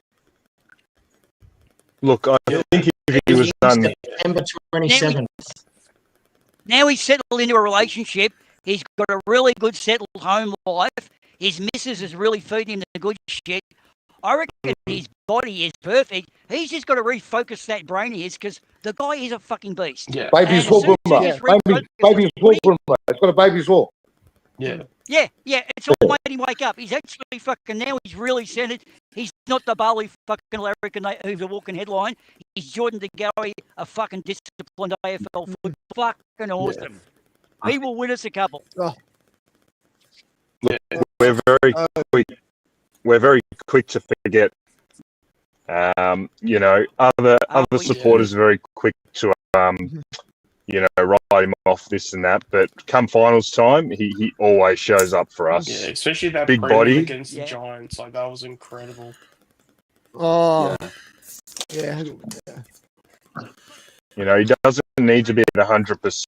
Look, I think if he was done September 27th. Now he's settled into a relationship. He's got a really good settled home life. His missus is really feeding him the good shit. I reckon his body is perfect. He's just got to refocus that brain he is, because the guy is a fucking beast. Yeah. Baby's walk, baby's walk, it's got a baby's walk. Yeah. Yeah, it's all made him wake up. He's actually fucking, now he's really centered. He's not the Bali fucking Larrikin who's a walking headline. He's Jordan DeGoey, a fucking disciplined AFL foot. Fucking awesome. Yeah. He will win us a couple. Oh. We're very quick. We're very quick to forget. You know, other supporters are very quick to you know, write him off this and that. But come finals time, he always shows up for us. Yeah, especially that big body against the Giants. Like, that was incredible. Oh, yeah. You know, he doesn't need to be at 100%.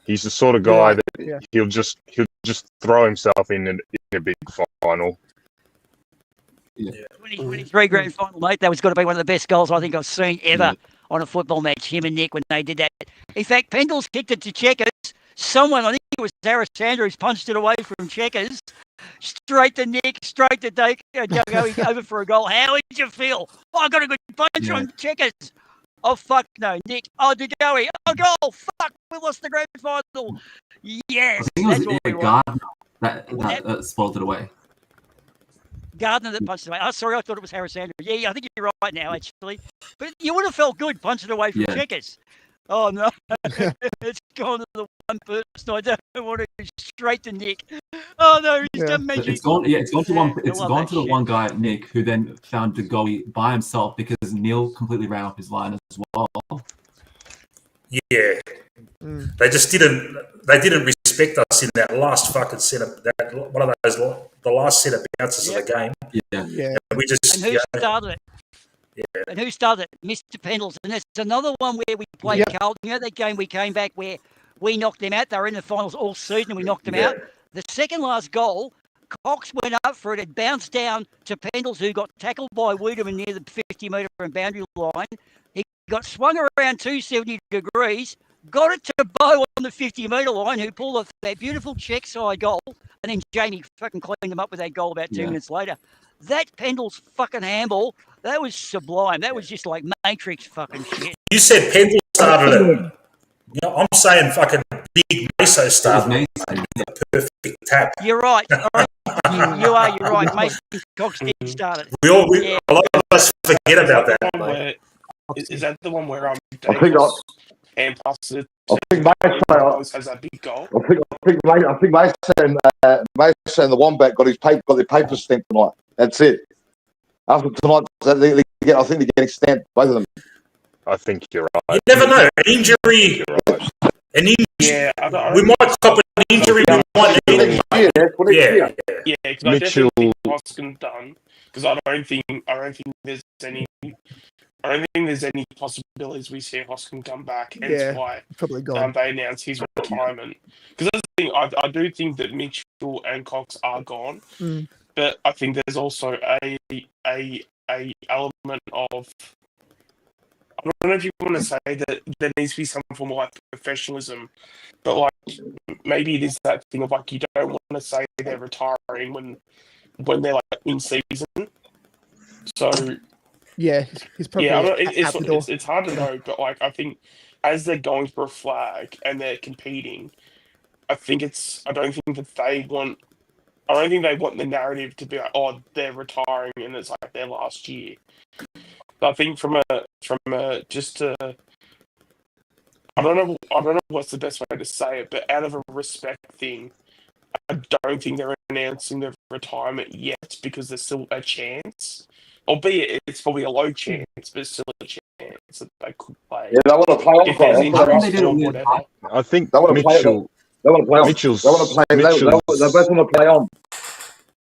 He's the sort of guy that he'll just throw himself in a big final. Yeah. 2023 grand final, mate. That was got to be one of the best goals I think I've seen ever on a football match. Him and Nick when they did that. In fact, Pendle's kicked it to Checkers. Someone, I think it was Alexander, who's punched it away from Checkers. Straight to Nick, straight to Dake, going over for a goal. How did you feel? Oh, I got a good punch on Checkers. Oh, fuck no, Nick. Oh, DeGoey. Oh, goal. Fuck, we lost the grand final. Yes. I think it was Gardner that spoiled it away. Gardner that punched it away. Oh, sorry, I thought it was Harris Andrews. Yeah, I think you're right now, actually. But you would have felt good punching it away from Checkers. Oh, no. It's gone to the one person. I don't want to go straight to Nick. Oh no, he's Yeah. done But magic. it's gone. Yeah, it's gone to one. I It's love gone that to the shit. one guy, Nick, who then found the goalie by himself because Neil completely ran off his line as well. Yeah. They just didn't. They didn't respect us in that last fucking set of that one of those the last set of bounces of the game. Yeah. Yeah. And we just And who started it? Yeah. And who started it? Mr. Pendles. And there's another one where we played Carlton. You know that game we came back where we knocked them out? They were in the finals all season and we knocked them out. The second last goal, Cox went up for it. It bounced down to Pendles, who got tackled by Wiedemann near the 50-metre and boundary line. He got swung around 270 degrees, got it to Bo on the 50-metre line, who pulled off that beautiful check side goal. And then Jamie fucking cleaned them up with that goal about 2 minutes later. That Pendles fucking handball, that was sublime. That was just like Matrix fucking shit. You said Pendle started it. You know, I'm saying fucking Big Meso started it. The perfect tap. You're right. You're right. Mason Cox did start it. A lot of us forget about that. Is that the one where I think and plus the I think Mason has that big goal? I think Mason the Wombat got the paper stamped tonight. That's it. After tonight, I think they're getting stamped, both of them. I think you're right. You never know. An injury. An injury. Yeah, we might cop an injury. We might need it. Yeah, because I definitely think Hoskin done. Because I don't think there's any. I don't think there's any possibilities we see Hoskin come back. Hence why probably gone. They announced his retirement. Because that's the thing. I do think that Mitchell and Cox are gone, but I think there's also a element of. I don't know if you want to say that there needs to be some form of like professionalism, but like maybe it is that thing of like you don't want to say they're retiring when they're like in season. So yeah, he's probably it's hard to know, but like I think as they're going for a flag and they're competing, I don't think they want the narrative to be like, oh, they're retiring and it's like their last year. I think from a just a I don't know what's the best way to say it, but out of a respect thing, I don't think they're announcing their retirement yet because there's still a chance, albeit it's probably a low chance, but still a chance that they could play. Yeah, they want to play on. I think they want to Mitchell. They want to play on. Mitchell's. They want to play. They both want to play on.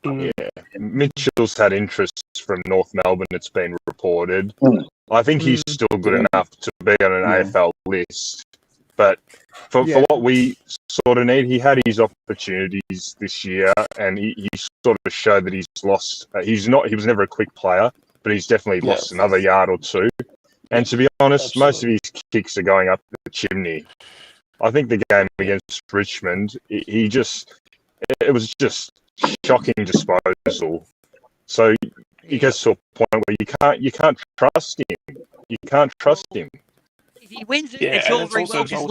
Yeah, Mitchell's had interest from North Melbourne. It's been reported. I think he's still good enough to be on an AFL list. But for what we sort of need, he had his opportunities this year, and he sort of showed that he's lost. He was never a quick player, but he's definitely lost another yard or two. And to be honest, most of his kicks are going up the chimney. I think the game against Richmond, it was just shocking disposal. So he gets to a point where you can't trust him. You can't trust him. If he wins it, it's all very well because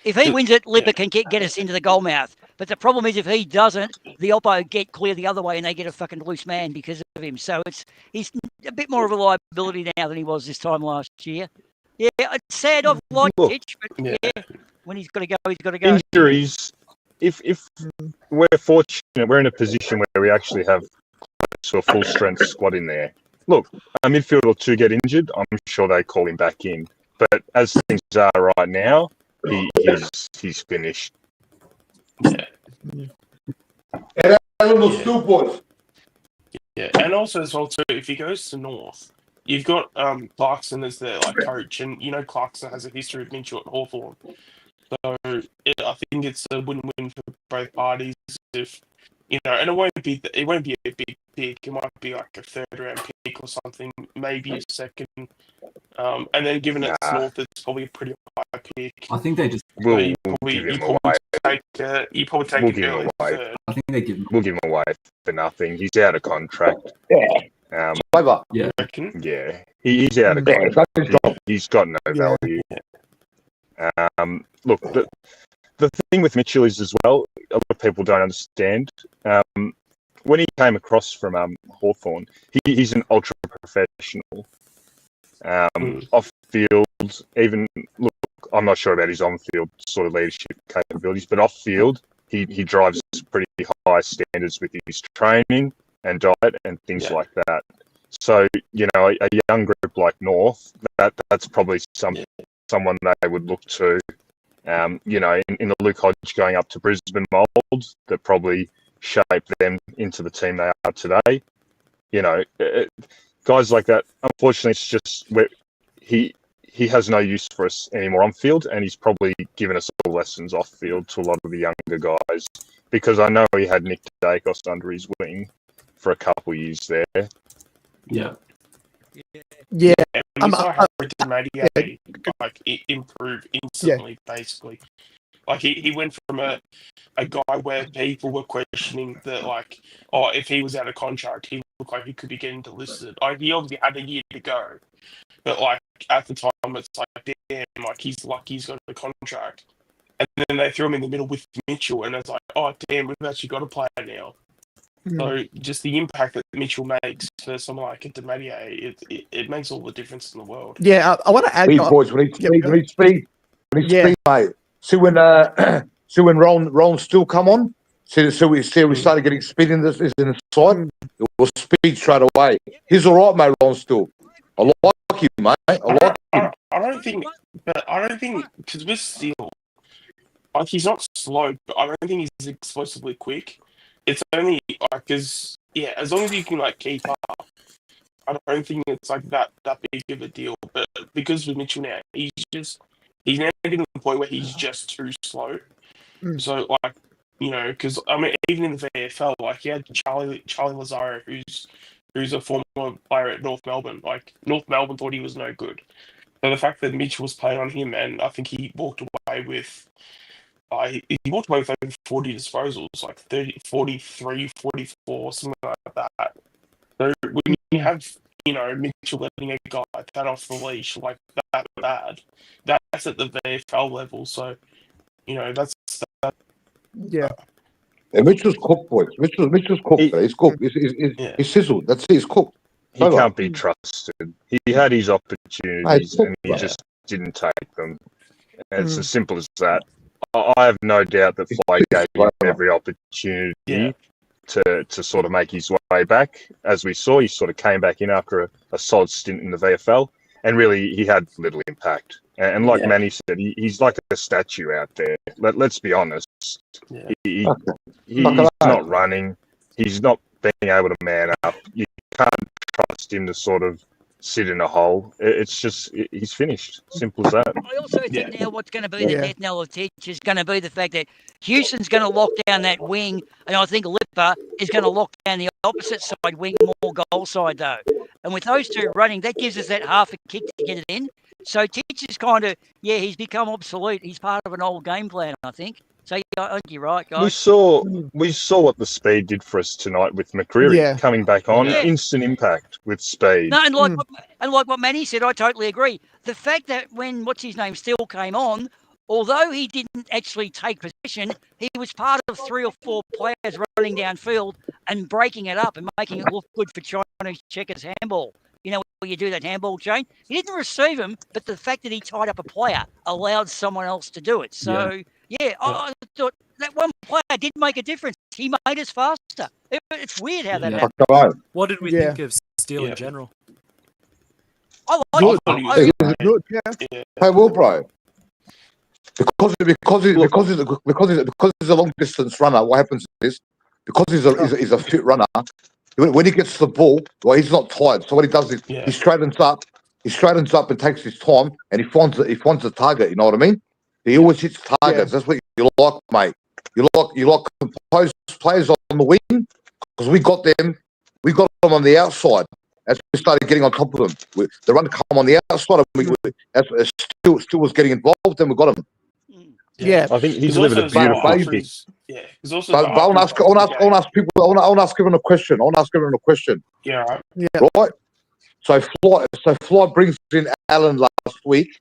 if he wins it, Lipper can get us into the goal mouth. But the problem is if he doesn't, the Oppo get clear the other way and they get a fucking loose man because of him. So he's a bit more of a liability now than he was this time last year. Yeah, it's sad. I've liked Titch, but when he's got to go, he's got to go. Injuries. If we're fortunate, we're in a position where we actually have a full strength squad in there. Look, a midfielder or two get injured, I'm sure they call him back in. But as things are right now, he's finished. Yeah. Yeah, and also as well too, if he goes to North, you've got Clarkson as their coach, and you know Clarkson has a history of Mitchell at Hawthorn. So I think it's a win-win for both parties. If and it won't be a big pick. It might be like a third-round pick or something, maybe a second. And then given it's North, it's probably a pretty high pick. I think they just will give him away. You probably take we'll give him away. I think they we'll give him away for nothing. He's out of contract. Yeah. Yeah. He's out of contract. He's got no value. Look, the thing with Mitchell is as well, a lot of people don't understand. When he came across from Hawthorn, he's an ultra professional. Off field, even look, I'm not sure about his on field sort of leadership capabilities, but off field, he drives pretty high standards with his training and diet and things like that. So, you know, a young group like North, that's probably someone they would look to. You know, in the Luke Hodge going up to Brisbane mould, that probably shaped them into the team they are today. You know, guys like that, unfortunately, it's just he has no use for us anymore on field, and he's probably given us all lessons off field to a lot of the younger guys, because I know he had Nick Dacos under his wing for a couple of years there. Yeah. Yeah. And we saw how Demadier improved instantly, basically. Like, he went from a guy where people were questioning that, like, oh, if he was out of contract, he looked like he could be getting delisted. Like, he obviously had a year to go. But, like, at the time, it's like, damn, like, he's lucky he's got a contract. And then they threw him in the middle with Mitchell, and it's like, oh, damn, we've actually got a player now. So just the impact that Mitchell makes for someone like Demadier, it makes all the difference in the world. Yeah, I want to add... boys, we need speed, mate. See when Ron still come on, we started getting speed in the side. It was speed straight away. He's all right, mate. Ron still. I like him, mate. I don't think, because we're still, like, he's not slow, but I don't think he's explosively quick. It's only like, because as long as you can like keep up, I don't think it's like that big of a deal. But because with Mitchell now, he's now getting to the point where he's just too slow. So, like, you know, because I mean, even in the VFL, like, he had Charlie Lazzaro, who's a former player at North Melbourne. Like, North Melbourne thought he was no good. So the fact that Mitchell was playing on him, and I think he walked away with. He walked away with over 40 disposals, like 30, 43, 44, something like that. So when you have, you know, Mitchell letting a guy like that off the leash like that bad, that's at the VFL level. So, you know, that's that. Yeah. Mitchell's cooked, boys. Mitchell's cooked. He's cooked. He's sizzled. That's it. He's cooked. He can't be trusted. He had his opportunities and he just didn't take them. And it's as simple as that. I have no doubt that Fly gave him every opportunity to sort of make his way back. As we saw, he sort of came back in after a solid stint in the VFL, and really he had little impact. And like Manny said, he's like a statue out there. Let's be honest. He's not running. He's not being able to man up. You can't trust him to sort of sit in a hole. It's just, he's finished. Simple as that. I also think now what's going to be the death knell of Titch is going to be the fact that Houston's going to lock down that wing, and I think Lipper is going to lock down the opposite side wing, more goal side though. And with those two running, that gives us that half a kick to get it in. So Titch is kind of, he's become obsolete. He's part of an old game plan, I think. So I think you're right, guys. We saw what the speed did for us tonight with McCreary coming back on. Instant impact with speed. No, and like what Manny said, I totally agree. The fact that when still came on, although he didn't actually take possession, he was part of 3 or 4 players running downfield and breaking it up and making it look good for Chinese checkers handball. You know, where you do that handball chain. He didn't receive him, but the fact that he tied up a player allowed someone else to do it. So, I thought that one player did make a difference. He made us faster. It's weird how that happened. What did we think of Steele in general? I like it. Good. Hey, Will, bro. Because he's a long distance runner, what happens is because he's a fit runner, when he gets the ball, he's not tired. So what he does is he straightens up and takes his time, and he finds the target. You know what I mean? He always hits targets. That's what you like, mate. You like composed players on the wing because we got them on the outside. As we started getting on top of them, the run come on the outside, and still was getting involved, and we got him. Yeah, I think he delivered a beautiful kick. Yeah, he's also. But I want to ask people. I want to ask everyone a question. Yeah, right. Yeah. Right. So Fly brings in Alan last week.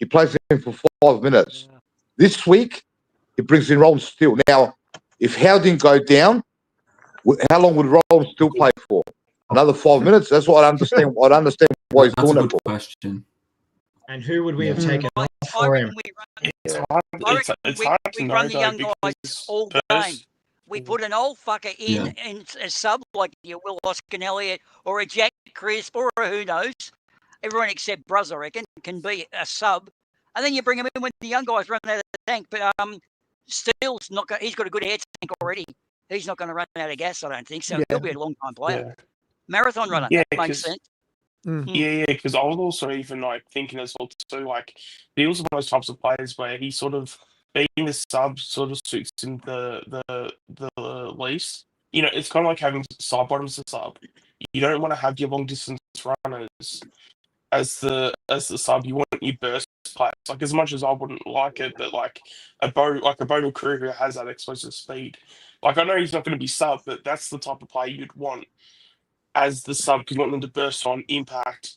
He plays him for 5 minutes. Yeah. This week he brings in Roland Steele. Now, if Howe didn't go down, how long would Roland Steele play for? Another 5 minutes. That's what I understand. I understand why he's doing it for. Question. And who would we have Yeah. taken off for him? It's hard. It's hard to we know run the though young guys because all game. We put an old fucker in a sub like your Will Oscar Elliott or a Jack Crisp or a who knows. Everyone except Bruz, I reckon, can be a sub. And then you bring him in when the young guys run out of the tank. But Steele's not. He's got a good air tank already. He's not going to run out of gas, I don't think. So he'll be a long time player. Marathon runner. Yeah, that makes sense. Yeah, because I was also even like thinking as well too. Like Steele's one of those types of players where he sort of being the sub sort of suits him the least. You know, it's kind of like having side bottoms as a sub. You don't want to have your long distance runners as the sub. You want your burst players. Like as much as I wouldn't like it, but like a Bo McCrew who has that explosive speed. Like I know he's not going to be sub, but that's the type of player you'd want as the sub because you want them to burst on, impact,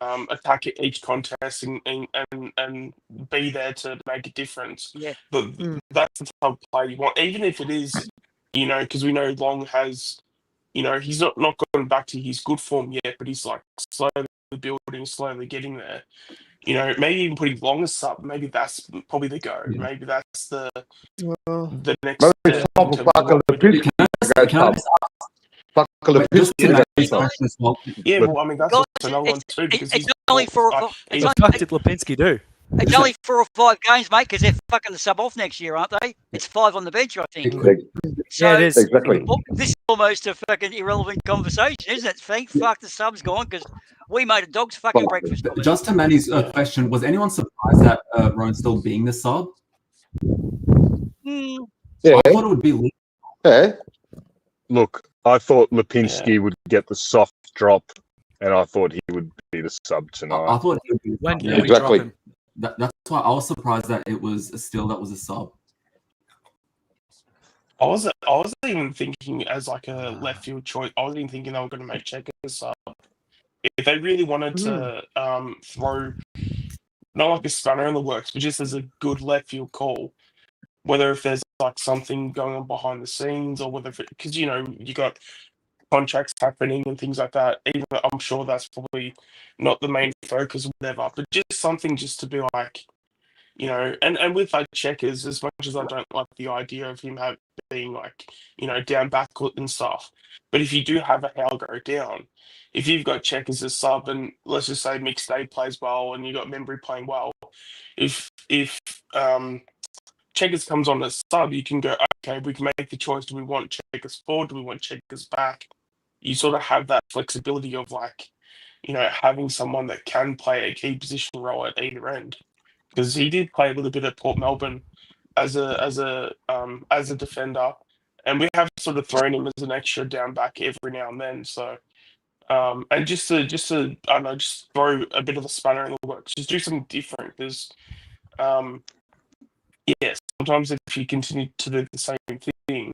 attack at each contest, and be there to make a difference. Yeah. But that's the type of player you want, even if it is, you know, because we know Long has, you know, he's not gotten back to his good form yet, but he's like slowly building, slowly getting there. You know, maybe even putting Long as sub, maybe that's probably the go. Yeah. Maybe that's the next step. Yeah, well, I mean, that's also another one too. Because it's only 4 or 5. What the fuck did Lipinski do? It's only 4 or 5 games, mate, because they're fucking the sub off next year, aren't they? It's 5 on the bench, I think. So yeah, it is. Exactly. This is almost a fucking irrelevant conversation, isn't it? Thank fuck the sub's gone because we made a dog's fucking breakfast. Just to Manny's question, was anyone surprised at Rowan still being the sub? Yeah. I thought it would be. Yeah. Look, I thought Lipinski would get the soft drop, and I thought he would be the sub tonight. I thought he would be. When Yeah, exactly. That's why I was surprised that it was Steele that was a sub. I wasn't even thinking as like a left field choice. I wasn't even thinking they were going to make Checker a sub. If they really wanted to throw, not like a spanner in the works, but just as a good left field call, whether if there's like something going on behind the scenes or whether, because you know you got contracts happening and things like that. Even I'm sure that's probably not the main focus, or whatever. But just something just to be like, you know, and with like Checkers, as much as I don't like the idea of him being like, you know, down backcourt and stuff. But if you do have a Hal go down, if you've got Checkers as sub and let's just say McStay plays well and you've got Membry playing well, if Checkers comes on as sub, you can go, okay, we can make the choice. Do we want Checkers forward? Do we want Checkers back? You sort of have that flexibility of like, you know, having someone that can play a key position role at either end. Because he did play a little bit at Port Melbourne as a defender, and we have sort of thrown him as an extra down back every now and then. So, and just to I don't know, just throw a bit of a spanner in the works, just do something different. Because, yes, sometimes if you continue to do the same thing,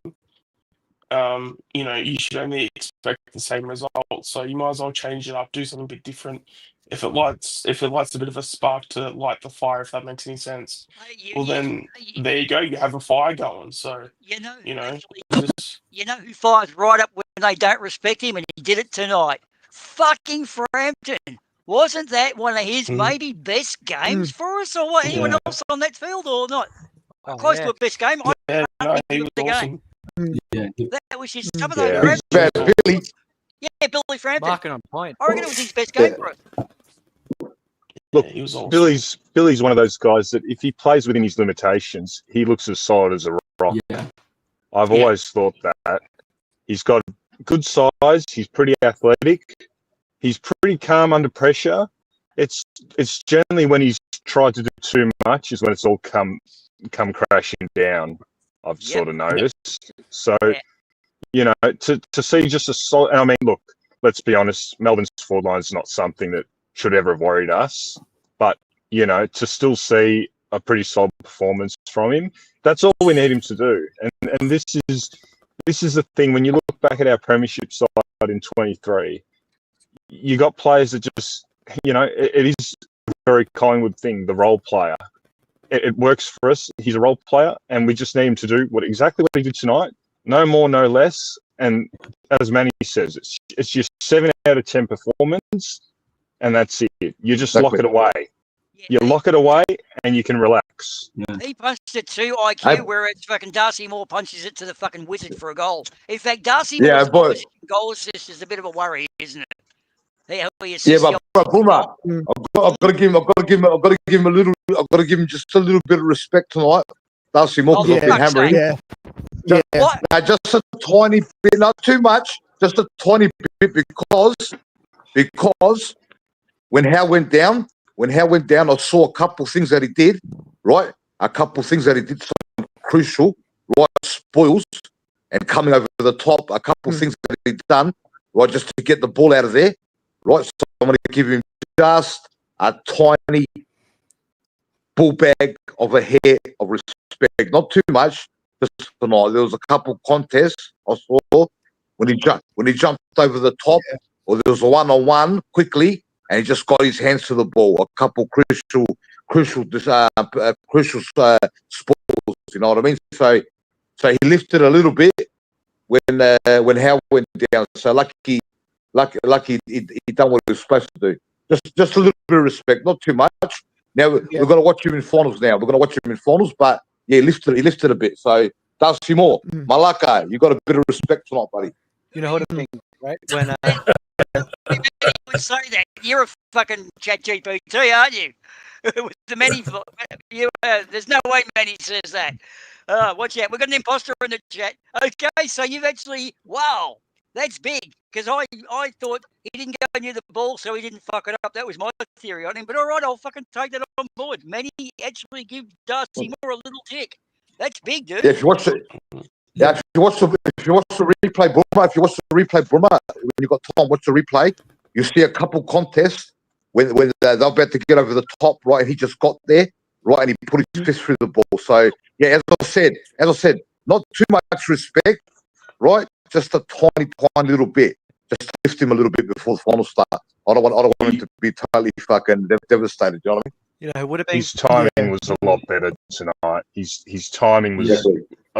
you know, you should only expect the same result. So you might as well change it up, do something a bit different. If it lights a bit of a spark to light the fire, if that makes any sense. Then there you go. You have a fire going. So you know, you know who fires right up when they don't respect him, and he did it tonight. Fucking Frampton. Wasn't that one of his maybe best games for us, or what? Anyone else on that field, or not? Close to a best game. Yeah, no, he was awesome. Yeah, that was his. Some of those Billy. Yeah, Billy Frampton. Marking on point. I reckon it was his best game for us. Look, he was awesome. Billy's one of those guys that if he plays within his limitations, he looks as solid as a rock. Yeah. I've always thought that. He's got good size. He's pretty athletic. He's pretty calm under pressure. It's generally when he's tried to do too much is when it's all come crashing down. I've sort of noticed. So, you know, to see just a solid. I mean, look, let's be honest. Melbourne's forward line is not something that should ever have worried us. But, you know, to still see a pretty solid performance from him, that's all we need him to do. And this is the thing. When you look back at our premiership side in 23, you got players that just, you know, it is a very Collingwood thing, the role player. It works for us. He's a role player, and we just need him to do exactly what he did tonight. No more, no less. And as Manny says, it's just 7 out of 10 performance, and that's it. You just lock it away. you lock it away and you can relax. Yeah. He punched it to IQ, whereas fucking Darcy Moore punches it to the fucking wizard for a goal. In fact, Darcy Moore's goal assist is a bit of a worry, isn't it? But Boomer, I've got to give him just a little bit of respect tonight. Darcy Moore, because I've been hammering. Just a tiny bit, not too much, just a tiny bit, because when Howe went down, I saw a couple of things that he did, right? A couple of things that he did, some crucial, right? Spoils and coming over the top. A couple of things that he done, right, just to get the ball out of there, right? So I'm going to give him just a tiny bull bag of a hair of respect, not too much. Just tonight, there was a couple of contests I saw when he jumped over the top, or there was a one-on-one quickly, and he just got his hands to the ball. A couple crucial spoils. You know what I mean? So he lifted a little bit when Howe went down. So lucky he done what he was supposed to do. Just a little bit of respect, not too much. Now we've got to watch him in finals. But yeah, he lifted a bit. So Darcy Moore, Malaka, you got a bit of respect tonight, buddy. You know what I mean, right? When you would say that you're a fucking chat GPT, aren't you? With the many, there's no way Manny says that. Watch out, we've got an imposter in the chat. Okay, so you've actually, wow, that's big. Because I thought he didn't go near the ball, so he didn't fuck it up. That was my theory on him. But all right, I'll fucking take that on board. Manny actually give Darcy Moore a little tick. That's big, dude. Yeah, if you watch the replay, Bruma, when you got time, watch the replay. You see a couple contests when they're about to get over the top, right? And he just got there, right? And he put his fist through the ball. So yeah, as I said, not too much respect, right? Just a tiny little bit. Just lift him a little bit before the final start. I don't want him to be totally fucking devastated. You know what I mean? You know, would have been his timing was a lot better tonight. His timing was a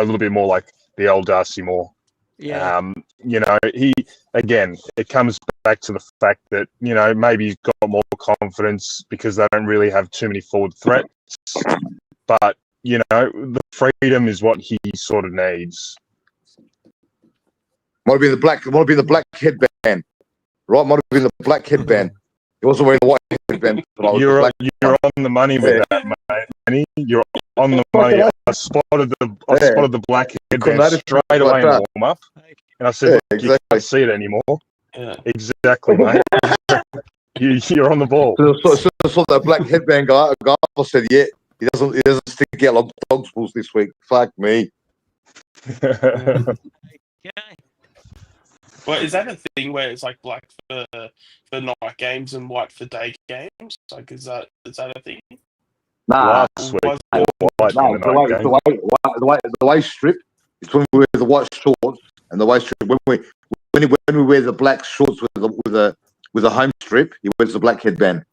little bit more like the old Darcy Moore. Yeah. You know, it comes back to the fact that, you know, maybe he's got more confidence because they don't really have too many forward threats. But, you know, the freedom is what he sort of needs. Might have been the black headband, right? Might have been the black headband. He wasn't wearing the white headband. You're on the money with that, mate. You're on the money. I spotted the black headband straight away in the warm up, and I said, "You can't see it anymore." Yeah. Exactly, mate. You're on the ball. So that black headband guy. I said, "Yeah, he doesn't stick out like dog's balls this week." Fuck me. Okay. Well, is that a thing where it's like black for night games and white for day games? Like, is that a thing? Nah, the way strip. It's when we wear the white shorts and the white strip. When we wear the black shorts with a home strip, he wears the black headband.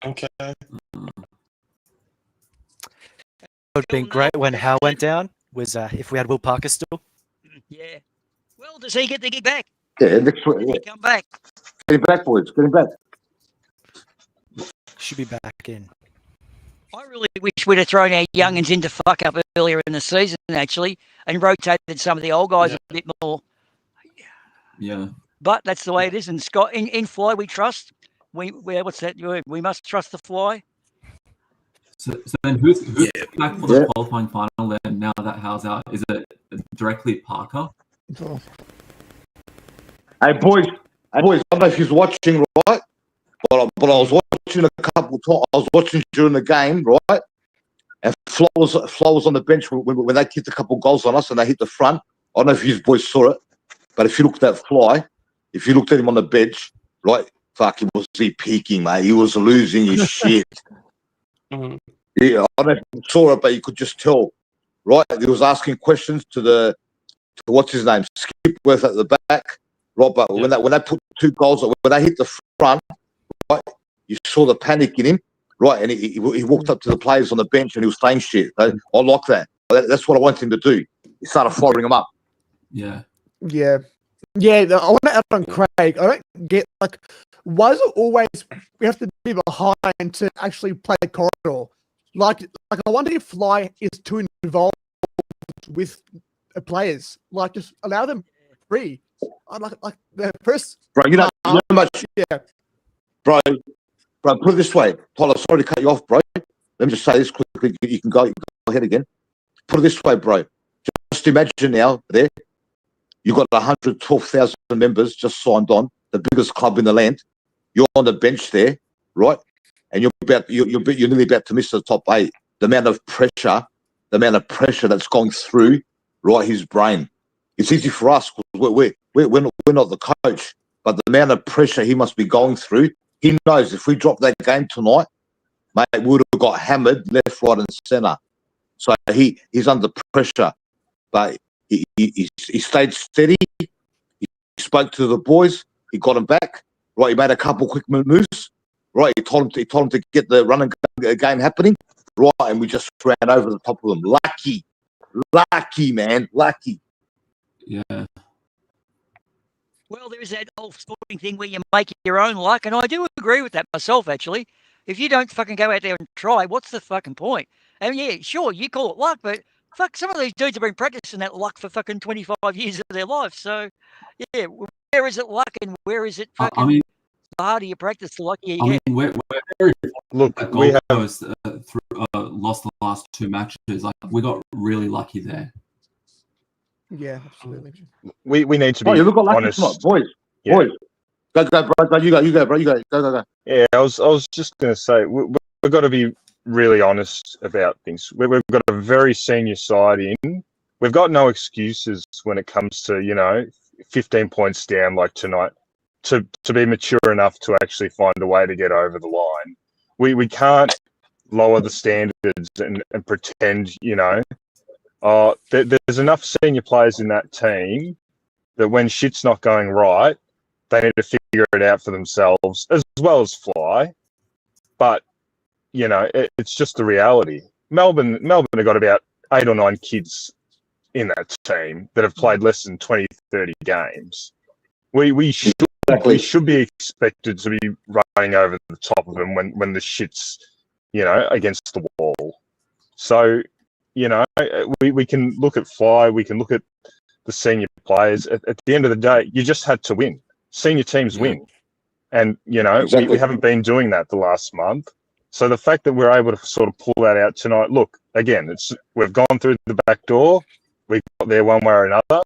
Okay. It would have been great when Howe went down. Was if we had Will Parker still. Yeah. Well, does he get the gig back? Yeah, next week. Yeah. Come back. Get him back, boys. Get him back. Should be back in. I really wish we'd have thrown our youngins into fuck up earlier in the season, actually, and rotated some of the old guys a bit more. Yeah. But that's the way it is. And Scott, in fly, we trust. What's that word? We must trust the fly. So then who's back for the qualifying final then, now that Howe's out? Is it directly Parker? Hey boys, I don't know if he's watching, right? But I was watching a couple of times. I was watching during the game, right? And Flo was on the bench when they kicked a couple of goals on us and they hit the front. I don't know if you boys saw it, but if you looked at Fly, if you looked at him on the bench, right? Fuck, he peaking, mate. He was losing his shit. Mm-hmm. Yeah, I don't know if you saw it, but you could just tell, right? He was asking questions to what's his name, Skipworth at the back, right? But when they put two goals, when they hit the front, right, you saw the panic in him, right? And he walked up to the players on the bench and he was saying shit. I like that. That's what I want him to do. He started firing them up. Yeah. Yeah. Yeah, I want to add on Craig. I don't get, like, was it always we have to be behind to actually play the corridor? Like I wonder if Fly is too involved with players. Like just allow them free. Like the first Bro, you know much. Yeah. Bro, put it this way. Tyler, sorry to cut you off, bro. Let me just say this quickly. You can go ahead again. Put it this way, bro. Just imagine now there, you've got 112,000 members just signed on, the biggest club in the land. You're on the bench there, right? And you're nearly about to miss the top 8. The amount of pressure that's going through, right, his brain. It's easy for us because we're not the coach, but the amount of pressure he must be going through. He knows if we drop that game tonight, mate, we would have got hammered left, right, and centre. So he's under pressure, but he stayed steady. He spoke to the boys. He got them back. Right, he made a couple quick moves. Right, he told him to get the running game happening. Right, and we just ran over the top of them. Lucky, man, lucky. Yeah. Well, there's that old sporting thing where you make your own luck, and I do agree with that myself, actually. If you don't fucking go out there and try, what's the fucking point? And yeah, sure, you call it luck, but fuck, some of these dudes have been practicing that luck for fucking 25 years of their life. So, yeah, where is it luck and where is it fucking the harder you practice, the luckier you get? We're very Look, we have lost the last 2 matches. Like we got really lucky there. Yeah, absolutely. We need to be you look like honest, boys. Yeah. Boys, go, bro. You go, bro. You go. Yeah, I was just going to say we've got to be really honest about things. We've got a very senior side in. We've got no excuses when it comes to 15 points down like tonight to be mature enough to actually find a way to get over the line. We can't lower the standards and pretend there's enough senior players in that team that when shit's not going right, they need to figure it out for themselves as well as Fly. But, it's just the reality. Melbourne have got about 8 or 9 kids in that team that have played less than 20, 30 games. We should be expected to be running over the top of them when the shit's, against the wall. So, we can look at Fly, we can look at the senior players. At the end of the day, you just had to win. Senior teams win. And, Exactly. we haven't been doing that the last month. So the fact that we're able to sort of pull that out tonight, look, again, we've gone through the back door. We got there one way or another.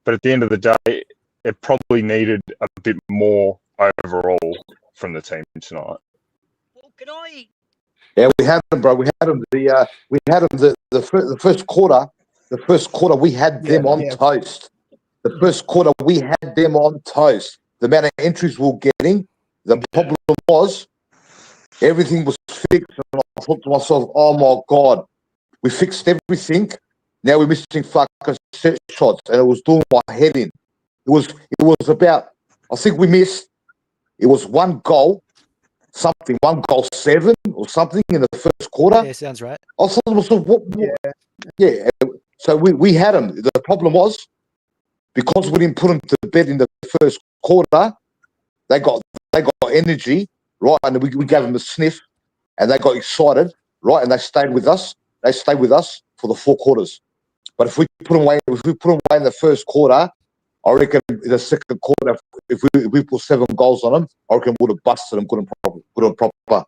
But at the end of the day, it probably needed a bit more overall from the team tonight. Well, can I... Yeah, we had them, bro. We had them. The first quarter. The first quarter, we had them on toast. The first quarter, we had them on toast. The amount of entries we were getting. The problem was everything was fixed, and I thought to myself, "Oh my god, we fixed everything. Now we're missing fucking set shots," and it was doing my head in. It was about. I think we missed. It was 1 goal. Something 1 goal 7 or something in the first quarter. Yeah, sounds right. I thought to myself, what? Yeah. So we had them. The problem was because we didn't put them to bed in the first quarter, they got energy, right? And we gave them a sniff, and they got excited, right? And they stayed with us. They stayed with us for the 4 quarters. But if we put them away in the first quarter, I reckon in the second quarter, if we put 7 goals on them, I reckon we would have busted them good and proper.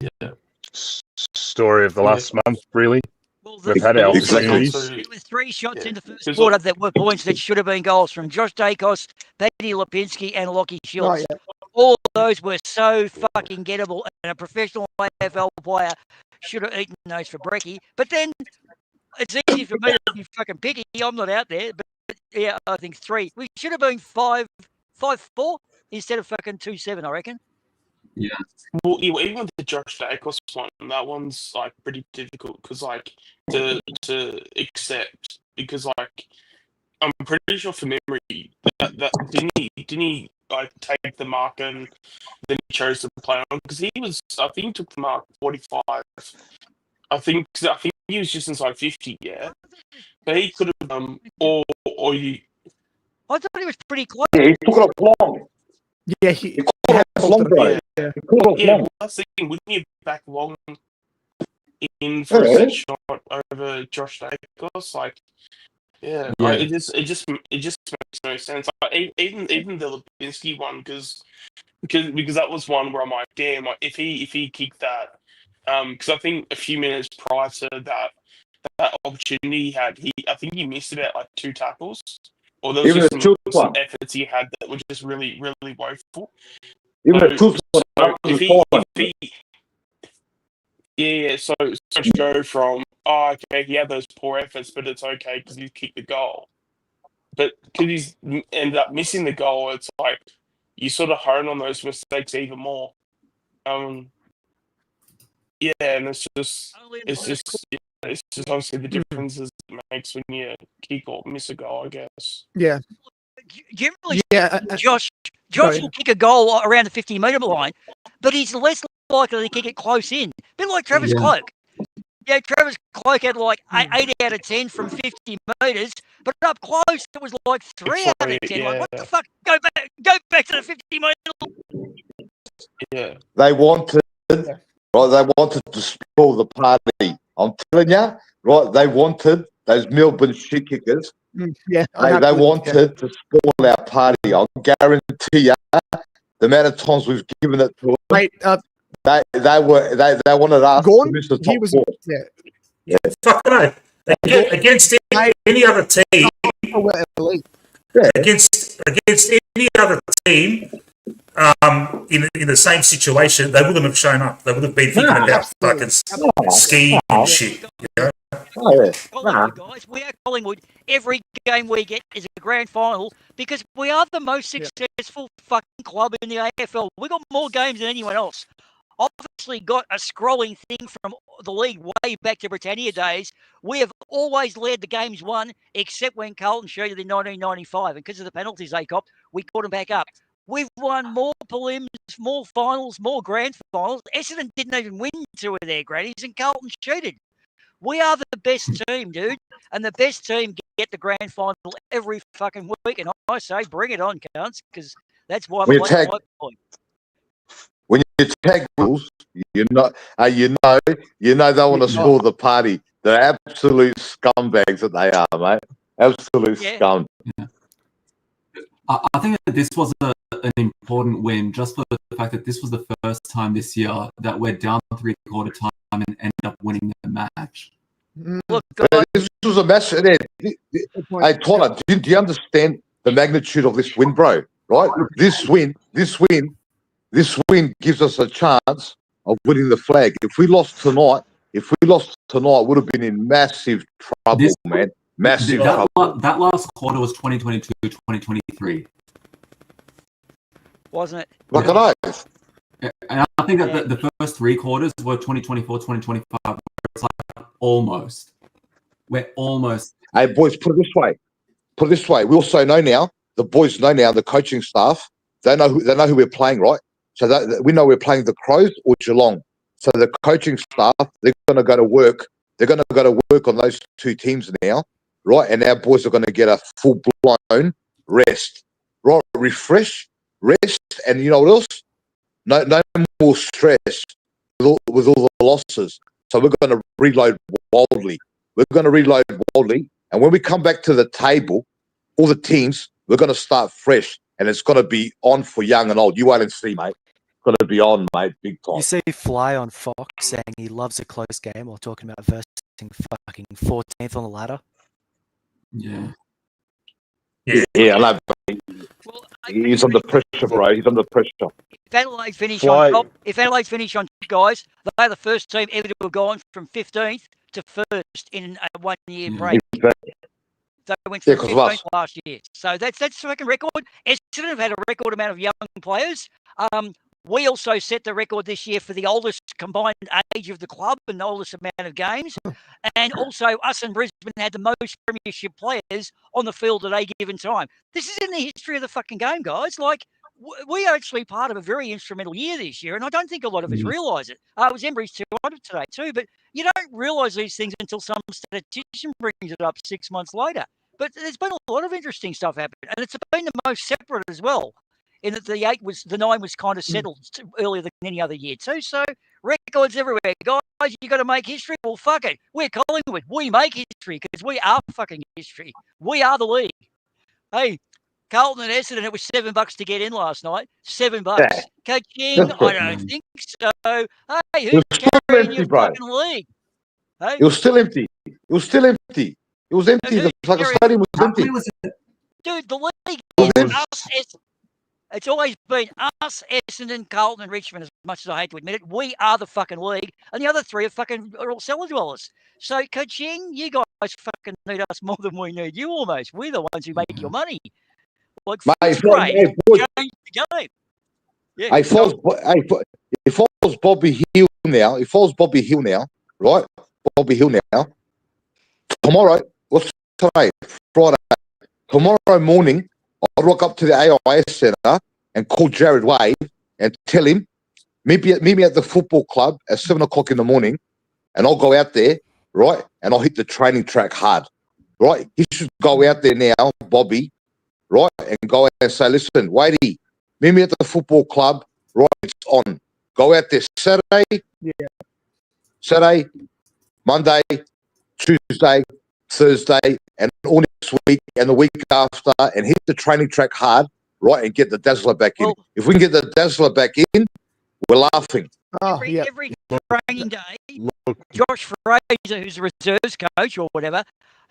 Yeah. Story of the last month, really. Well, We've had our opportunities. It was 3 shots in the first quarter that were points that should have been goals from Josh Dacos, Paddy Lipinski, and Locky Schultz. Oh, yeah. All of those were so fucking gettable, and a professional AFL player should have eaten those for brekkie. But then it's easy for me to be fucking picky. I'm not out there, but yeah, I think 3. We should have been 5-4 instead of fucking 2-7, I reckon. Yeah. Well, even with the Josh Dacos one, that one's like pretty difficult because to accept, because I'm pretty sure from memory that didn't he like take the mark and then he chose to play on because I think he took the mark 45. I think he was just inside 50, yeah. But he could have or you. I thought he was pretty close. Yeah, he took it off long. Yeah, he caught off long, bro. Yeah. He caught off Yeah, long. well, that's the thing. Wouldn't you back long in for a set shot over Josh Dacos? Like, yeah, Yeah. like, it just makes no sense. Like, even the Lipinski one, because that was one where I'm like, damn, like if he kicked that, because I think a few minutes prior to that opportunity he had, I think he missed about like 2 tackles, or there was Even just the Schultz some one. efforts he had that were just really really woeful. Even the Schultz one. So that was if fine. he yeah, so to go from okay, he had those poor efforts, but it's okay because he kicked the goal. But because he's ended up missing the goal, it's like you sort of hone on those mistakes even more. Yeah, and it's just obviously the differences it makes when you kick or miss a goal, I guess. Yeah. Generally, Yeah. Josh Sorry. will kick a goal around the 50-metre line, but he's less likely to kick it close in. A bit like Travis Cloak. Yeah, Travis Cloak had like 8 out of 10 from 50 metres, but up close it was like 3 out of 10. Like, what the fuck? Go back to the 50 metre. Yeah. They wanted, right? They wanted to spoil the party. I'm telling you, right? They wanted those Melbourne shit kickers. Yeah, They wanted to spoil our party. I'll guarantee you, the amount of times we've given it to them. Mate, they wanted us to miss the top 4. Yeah, fucking no. Against any other team, against any other team, in the same situation, they wouldn't have shown up. They would have been thinking about fucking skiing and shit. You know? Guys, we are Collingwood. Every game we get is a grand final because we are the most successful fucking club in the AFL. We got more games than anyone else. Obviously got a scrolling thing from the league way back to Britannia days. We have always led the games won, except when Carlton cheated in 1995. And because of the penalties they copped, we caught them back up. We've won more prelims, more finals, more grand finals. Essendon didn't even win 2 of their grannies, and Carlton cheated. We are the best team, dude. And the best team get the grand final every fucking week. And I say, bring it on, cunts, because that's why we like my point. When you tag rules, you know they want to spoil the party. They're absolute scumbags that they are, mate. Absolute scum. Yeah. I think that this was an important win just for the fact that this was the first time this year that we're down 3/4 time and end up winning the match. Look, this was a match. Hey, Tyler, do you understand the magnitude of this win, bro? Right? This win gives us a chance of winning the flag. If we lost tonight, would have been in massive trouble, man. Massive trouble. That last quarter was 2022, 2023. Wasn't it? Like I know. And I think that the first 3 quarters were 2024, 2025. Where it's like almost. We're almost. Hey, boys, put it this way. We also know now, the boys know now, the coaching staff, they know who we're playing, right? So that we know we're playing the Crows or Geelong. So the coaching staff, they're going to go to work. They're going to go to work on those 2 teams now, right? And our boys are going to get a full-blown rest, right? Refresh, rest, and you know what else? No more stress with all the losses. So we're going to reload wildly. And when we come back to the table, all the teams, we're going to start fresh. And it's going to be on for young and old. You wait and see, mate. It's going to be on, mate, big time. You see Fly on Fox saying he loves a close game while talking about versing fucking 14th on the ladder. Yeah. Yeah, I know. Well, he's under pressure, bro. He's under pressure. If Adelaide finish on top, guys, they're the first team ever to have gone from 15th to 1st in a 1-year break. They went from 15th last year. So that's the second record. Essendon have had a record amount of young players. We also set the record this year for the oldest combined age of the club and the oldest amount of games. And also us and Brisbane had the most premiership players on the field at a given time. This is in the history of the fucking game, guys. Like, we are actually part of a very instrumental year this year, and I don't think a lot of us realise it. It was Embry's 200 today too, but you don't realise these things until some statistician brings it up 6 months later. But there's been a lot of interesting stuff happening, and it's been the most separate as well. in that the 9 was kind of settled earlier than any other year too. So records everywhere, guys. You got to make history. Well, fuck it. We're Collingwood. We make history because we are fucking history. We are the league. Hey, Carlton and Essendon, it was $7 to get in last night. $7. Yeah. Coaching, I don't think so. Hey, who's carrying your fucking league? Hey? It was still empty. It was still empty. It was empty. It's like the stadium was empty. Dude, the league is us. It's always been us, Essendon, Carlton, and Richmond, as much as I hate to admit it. We are the fucking league, and the other 3 are all cellar dwellers. So, coaching, you guys fucking need us more than we need you almost. We're the ones who make your money. Like, change the game. Yeah, if I was Bobby Hill now, right? Bobby Hill now. Tomorrow, what's today? Friday. Tomorrow morning, I'll rock up to the AIS Centre and call Jared Wade and tell him, meet me at the football club at 7 o'clock in the morning, and I'll go out there, right? And I'll hit the training track hard, right? He should go out there now, Bobby, right? And go out and say, listen, Wadey, meet me at the football club, right? It's on. Go out there Saturday, Monday, Tuesday, Thursday, and all next week and the week after, and hit the training track hard, right, and get the Dazzler back in. If we can get the Dazzler back in, we're laughing. Every training day, Josh Fraser, who's a reserves coach or whatever,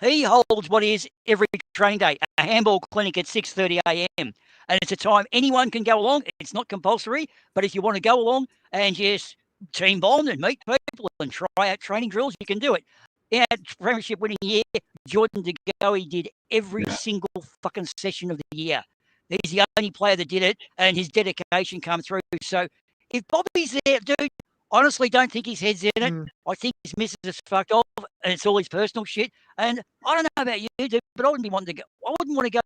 he holds what is every training day, a handball clinic at 6:30 a.m. And it's a time anyone can go along. It's not compulsory, but if you want to go along and just team bond and meet people and try out training drills, you can do it. In our premiership winning year, Jordan De Goey did every single fucking session of the year. He's the only player that did it, and his dedication come through. So if Bobby's there, dude, honestly don't think his head's in it. I think his missus is fucked off, and it's all his personal shit. And I don't know about you, dude, but I wouldn't want to go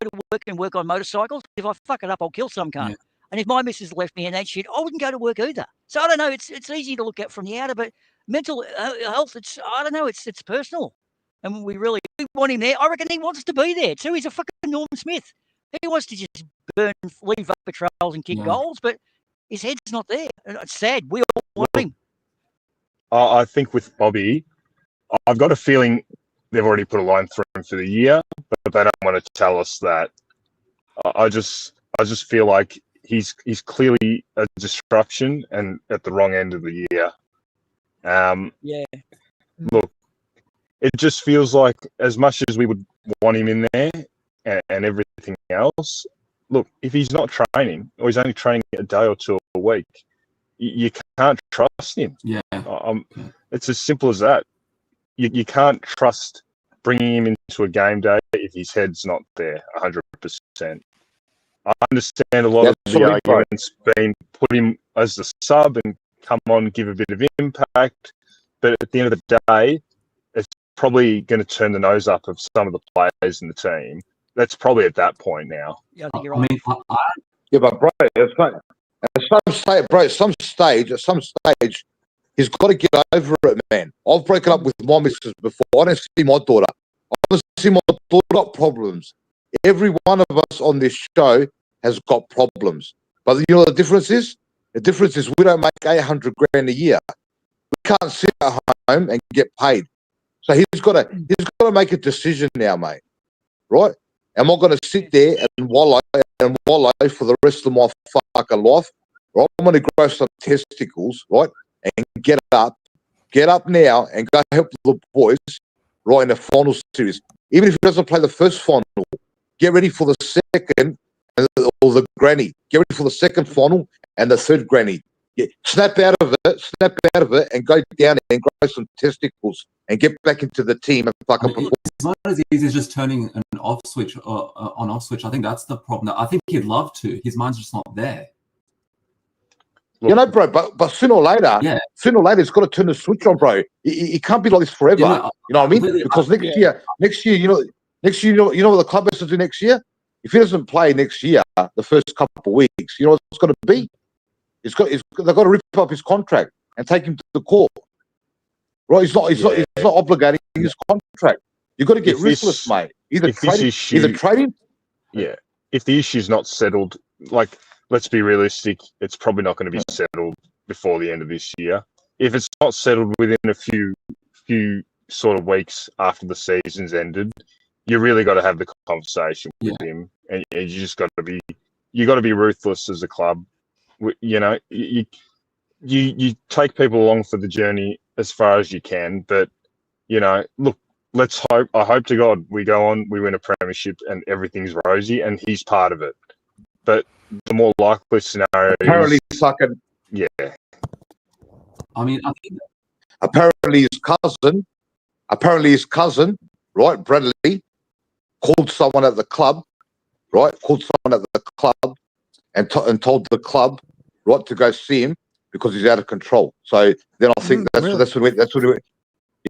to work and work on motorcycles. If I fuck it up, I'll kill some cunt. Yeah. And if my missus left me in that shit, I wouldn't go to work either. So I don't know. It's easy to look at from the outer, but mental health, I don't know. It's personal, and we want him there. I reckon he wants to be there too. He's a fucking Norm Smith. He wants to just leave vapor trails and kick goals, but his head's not there. And it's sad. We all want him. I think with Bobby, I've got a feeling they've already put a line through him for the year, but they don't want to tell us that. I just feel like he's clearly a distraction and at the wrong end of the year. Look, it just feels like as much as we would want him in there and everything else, look, if he's not training or he's only training a day or two a week, you can't trust him. Yeah. It's as simple as that. You can't trust bringing him into a game day if his head's not there 100%. I understand a lot of the arguments being put him as the sub and come on, give a bit of impact, but at the end of the day, it's probably going to turn the nose up of some of the players in the team. That's probably at that point now. Yeah, I think you're right. But bro, at some stage, he's got to get over it, man. I've broken up with my missus before. I don't see my daughter. I don't see my daughter got problems. Every one of us on this show has got problems. But you know what the difference is? The difference is we don't make 800 grand a year. We can't sit at home and get paid. So he's got to make a decision now, mate. Right? Am I going to sit there and wallow for the rest of my fucking life? Right? I'm going to grow some testicles, right? And get up now and go help the boys, right, in the final series. Even if he doesn't play the first final, get ready for the second or the granny. Get ready for the second final and the third granny. Snap out of it and go down and grow some testicles and get back into the team and fucking perform. It's not as easy as just turning an off switch or on off switch. I think that's the problem. I think he'd love to. His mind's just not there. You know, bro, but sooner or later, he's got to turn the switch on, bro. He can't be like this forever. Yeah, you know what I mean? Because next year, you know what the club has to do next year? If he doesn't play next year, the first couple of weeks, you know what it's going to be? They've got to rip up his contract and take him to the court. Right? He's not obligating his contract. You've got to get ruthless, mate. Either trade him. Yeah. If the issue's not settled, like let's be realistic. It's probably not going to be settled before the end of this year. If it's not settled within a few sort of weeks after the season's ended, you really got to have the conversation with him, and you just got to be ruthless as a club. You know, you take people along for the journey as far as you can, but you know, look, let's hope. I hope to God we go on, we win a premiership, and everything's rosy, and he's part of it. But the more likely scenario apparently is, fucking yeah. I mean, I think apparently his cousin, right, Bradley, called someone at the club, right, and told the club, right, to go see him because he's out of control. So then I think that's what he went.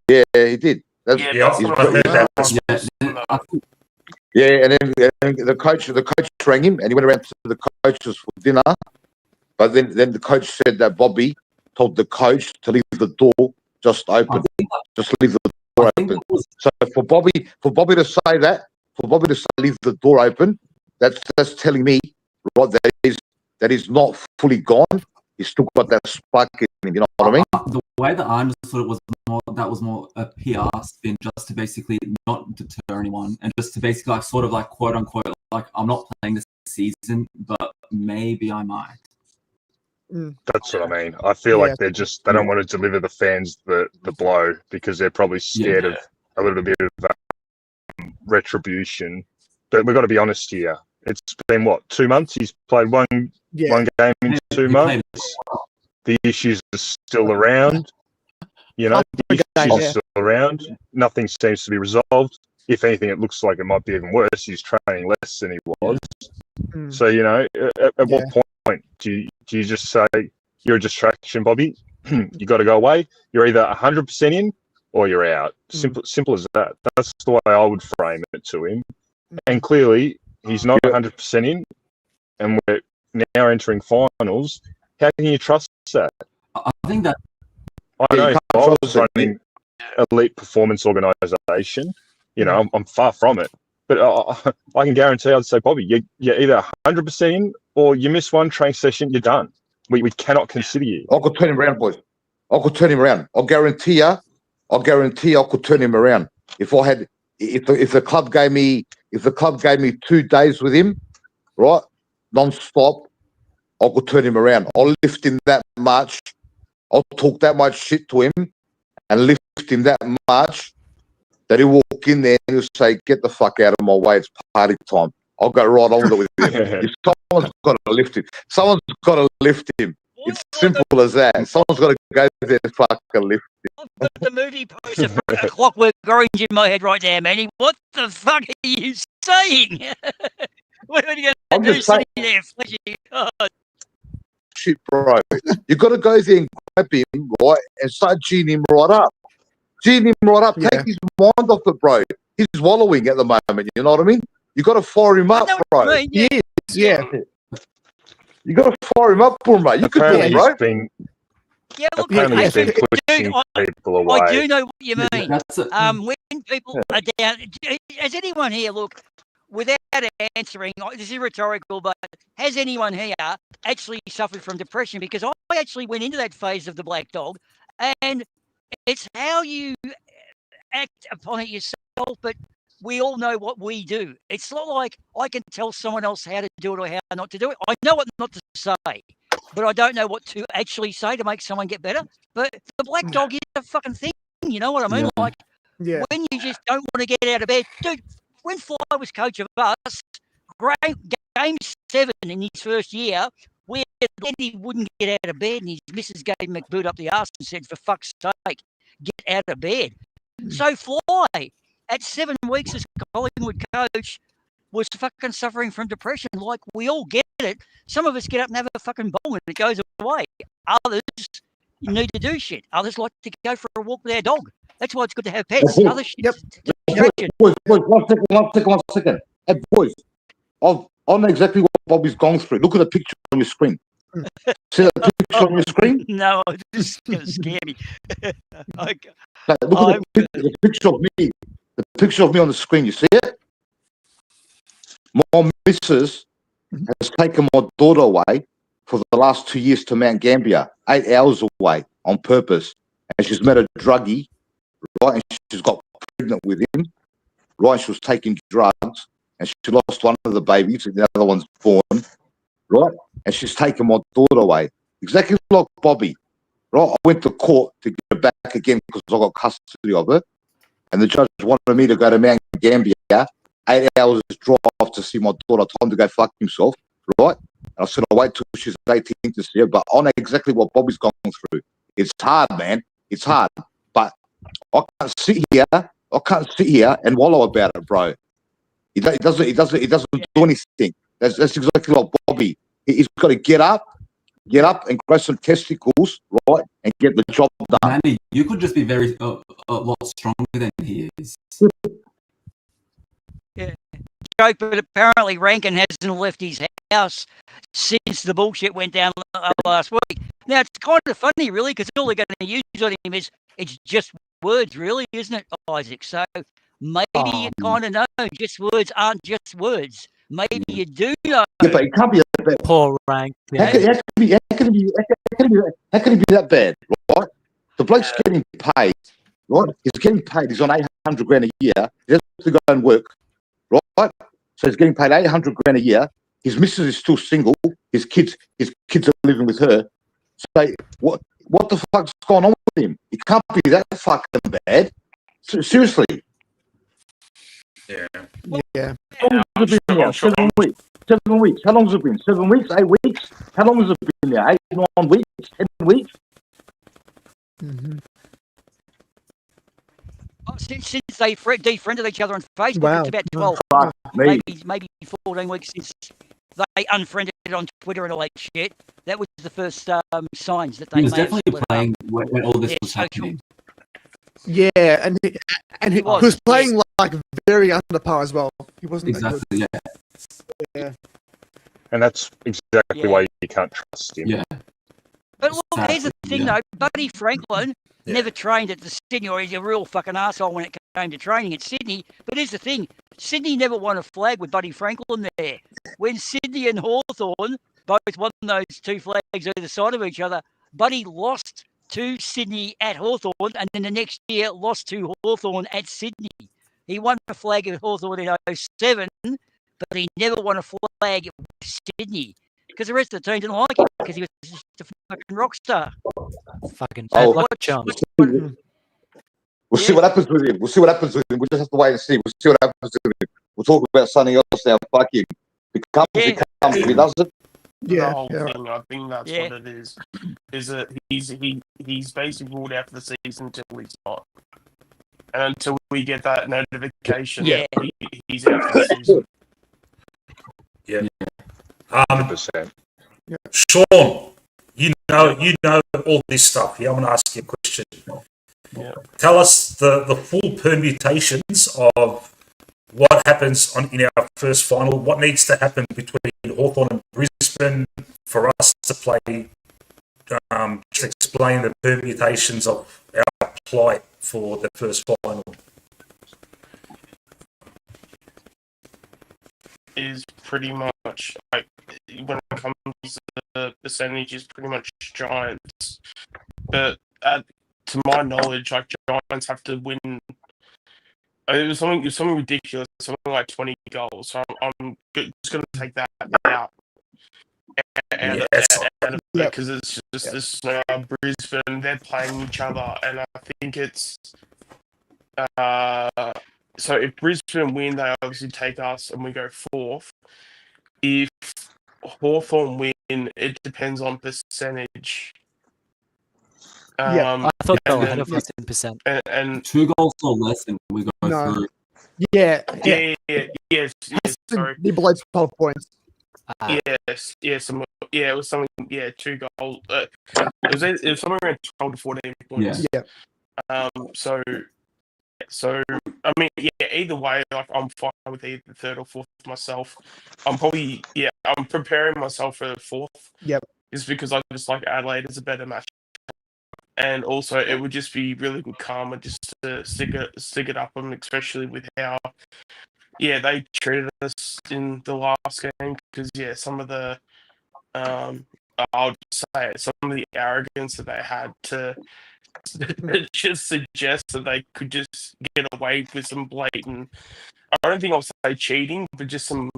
Yeah, he did. And then the coach rang him, and he went around to the coaches for dinner. But then the coach said that Bobby told the coach to leave the door just open, just leave the door open. So for Bobby to say that, leave the door open, that's telling me, right, that he's not fully gone. He's still got that spark in him. You know what I mean? The way that I understood it was more a PR spin, just to basically not deter anyone, and just to basically like sort of like quote unquote like, I'm not playing this season, but maybe I might. That's what I mean. I feel like they don't want to deliver the fans the blow because they're probably scared of a little bit of retribution. But we've got to be honest here. It's been 2 months? He's played one game in 2 months. The issues are still around. You know, the issues are still around. Nothing seems to be resolved. If anything, it looks like it might be even worse. He's training less than he was. So, you know, at what point do you just say you're a distraction, Bobby? You got to go away. You're either 100% in or you're out. Simple as that. That's the way I would frame it to him. And clearly, he's not 100% in, and we're now entering finals. How can you trust that? I think that I know if I was running elite performance organisation, you know, I'm far from it. But I can guarantee I'd say, Bobby, you're either 100% in or you miss one training session, you're done. We cannot consider you. I could turn him around, boys. I could turn him around. I'll guarantee you I could turn him around. If the club gave me 2 days with him, right, non-stop, I could turn him around. I'll lift him that much. I'll talk that much shit to him and lift him that much that he'll walk in there and he'll say, get the fuck out of my way, it's party time. I'll go right on with it with him. Someone's got to lift him. Someone's got to lift him. It's simple as that. Someone's got to go there and fucking lift him. I've got the movie poster for a Clockwork Orange in my head right now, Manny. What the fuck are you saying? What are you going to do sitting there flashing? Oh. Shit, bro. You got to go there and grab him, right, and start geeing him right up. Take his mind off it, bro. He's wallowing at the moment, you know what I mean? You got to fire him up, bro. He is, yeah. You got to fire him up, mate. You could do it, bro. Yeah, look, apparently he's been pushing people away. I do know what you mean. When people are down, has anyone here, look, without answering, this is rhetorical, but has anyone here actually suffered from depression? Because I actually went into that phase of the black dog, and it's how you act upon it yourself, but we all know what we do. It's not like I can tell someone else how to do it or how not to do it. I know what not to say, but I don't know what to actually say to make someone get better. But the black dog is a fucking thing. You know what I mean? Yeah. Like, when you just don't want to get out of bed. Dude, when Fly was coach of us, game 7 in his first year, where he wouldn't get out of bed and his missus gave him a boot up the arse and said, for fuck's sake, get out of bed. So Fly, at 7 weeks as Collingwood coach, was fucking suffering from depression. Like, we all get it. Some of us get up and have a fucking bowl and it goes away. Others need to do shit. Others like to go for a walk with their dog. That's why it's good to have pets. Other shit. Boys, one second. Hey, boys, I know exactly what Bobby's gone through. Look at the picture on your screen. See that picture on your screen? No, this is going to scare me. Look at the picture of me. The picture of me on the screen. You see it? My missus has taken my daughter away for the last 2 years to Mount Gambier, 8 hours away on purpose. And she's met a druggie, right? And she's got pregnant with him, right? And she was taking drugs and she lost one of the babies and the other one's born, right? And she's taken my daughter away. Exactly like Bobby, right? I went to court to get her back again because I got custody of her. And the judge wanted me to go to Mount Gambier, 8 hours drive to see my daughter, told him to go fuck himself, right? And I said, I'll wait till she's 18 to see her, but I know exactly what Bobby's gone through. It's hard, man. It's hard. But I can't sit here and wallow about it, bro. He doesn't do anything. That's exactly like Bobby. He's got to get up and grow some testicles, right, and get the job done. Manny, you could just be very a lot stronger than he is. Yeah. Joke, but apparently Rankin hasn't left his house since the bullshit went down last week. Now, it's kind of funny, really, because all they're going to use on him is it's just words, really, isn't it, Isaac? So maybe you kind of know just words aren't just words. Maybe you do know. Yeah, but it can't be that bad. Poor Rank. How can it be that bad, right? The bloke's getting paid, right? He's getting paid. He's on 800 grand a year. He has to go and work, right? So he's getting paid 800 grand a year. His missus is still single. His kids are living with her. So what the fuck's going on with him? It can't be that fucking bad. Seriously. Yeah. How long has it been now? 7 weeks. 7 weeks. How long has it been? 7 weeks? 8 weeks? How long has it been now? 8, 9 weeks? 10 weeks? Mm-hmm. Since they defriended each other on Facebook, Wow. it's about 12, Fuck me. maybe 14 weeks since they unfriended on Twitter and all that shit. That was the first signs that they He was may have definitely split playing up. when all this Yeah, was social. happening. Yeah, and he was, was playing like very under par as well. He wasn't Exactly, that yeah. good. Yeah. And that's exactly why you can't trust him. Yeah. But look, here's the thing, Yeah. though. Buddy Franklin never trained at the Sydney, or he's a real fucking arsehole when it came to training at Sydney. But here's the thing. Sydney never won a flag with Buddy Franklin there. When Sydney and Hawthorn both won those two flags either side of each other, Buddy lost to Sydney at Hawthorn, and then the next year lost to Hawthorn at Sydney. He won a flag at Hawthorn in 07, but he never won a flag with Sydney. Because the rest of the team didn't like him because he was just a fucking rock star. Fucking Oh, bad luck charm. We'll see what happens with him. We'll see what happens with him. We'll just have to wait and see. We'll see what happens with him. We'll talk about something else now. Fuck him. If he comes, he comes. If he doesn't, The whole thing, I think that's what it is. Is that he's basically ruled out for the season until he's not, and until we get that notification, he's out for the season. Yeah. 100%. Sean, you know all this stuff. Yeah, I'm going to ask you a question. Yeah. Tell us the full permutations of what happens in our first final. What needs to happen between Hawthorn and Brisbane for us to play? Just explain the permutations of our plight for the first final. Is pretty much like when it comes to the percentages, pretty much Giants. But to my knowledge, like Giants have to win. It was something ridiculous, something like 20 goals. So I'm just going to take that out of it because it's just this Brisbane. They're playing each other, and I think it's. So if Brisbane win, they obviously take us and we go fourth. If Hawthorn win, it depends on percentage. I thought they were ahead of us in percent. And 2 goals or less and we go through. Yes. Sorry. He below 12 points. Yes. It was something. 2 goals. It was somewhere around 12 to 14 points. Yeah. So I mean, either way, like I'm fine with either third or fourth myself. I'm preparing myself for the fourth. Yep. Just because I just like Adelaide as a better match, and also it would just be really good karma just to stick it up on, especially with how yeah, they treated us in the last game because some of the I'll just say it, some of the arrogance that they had to just suggest that they could just get away with some blatant. I don't think I'll say cheating, but just some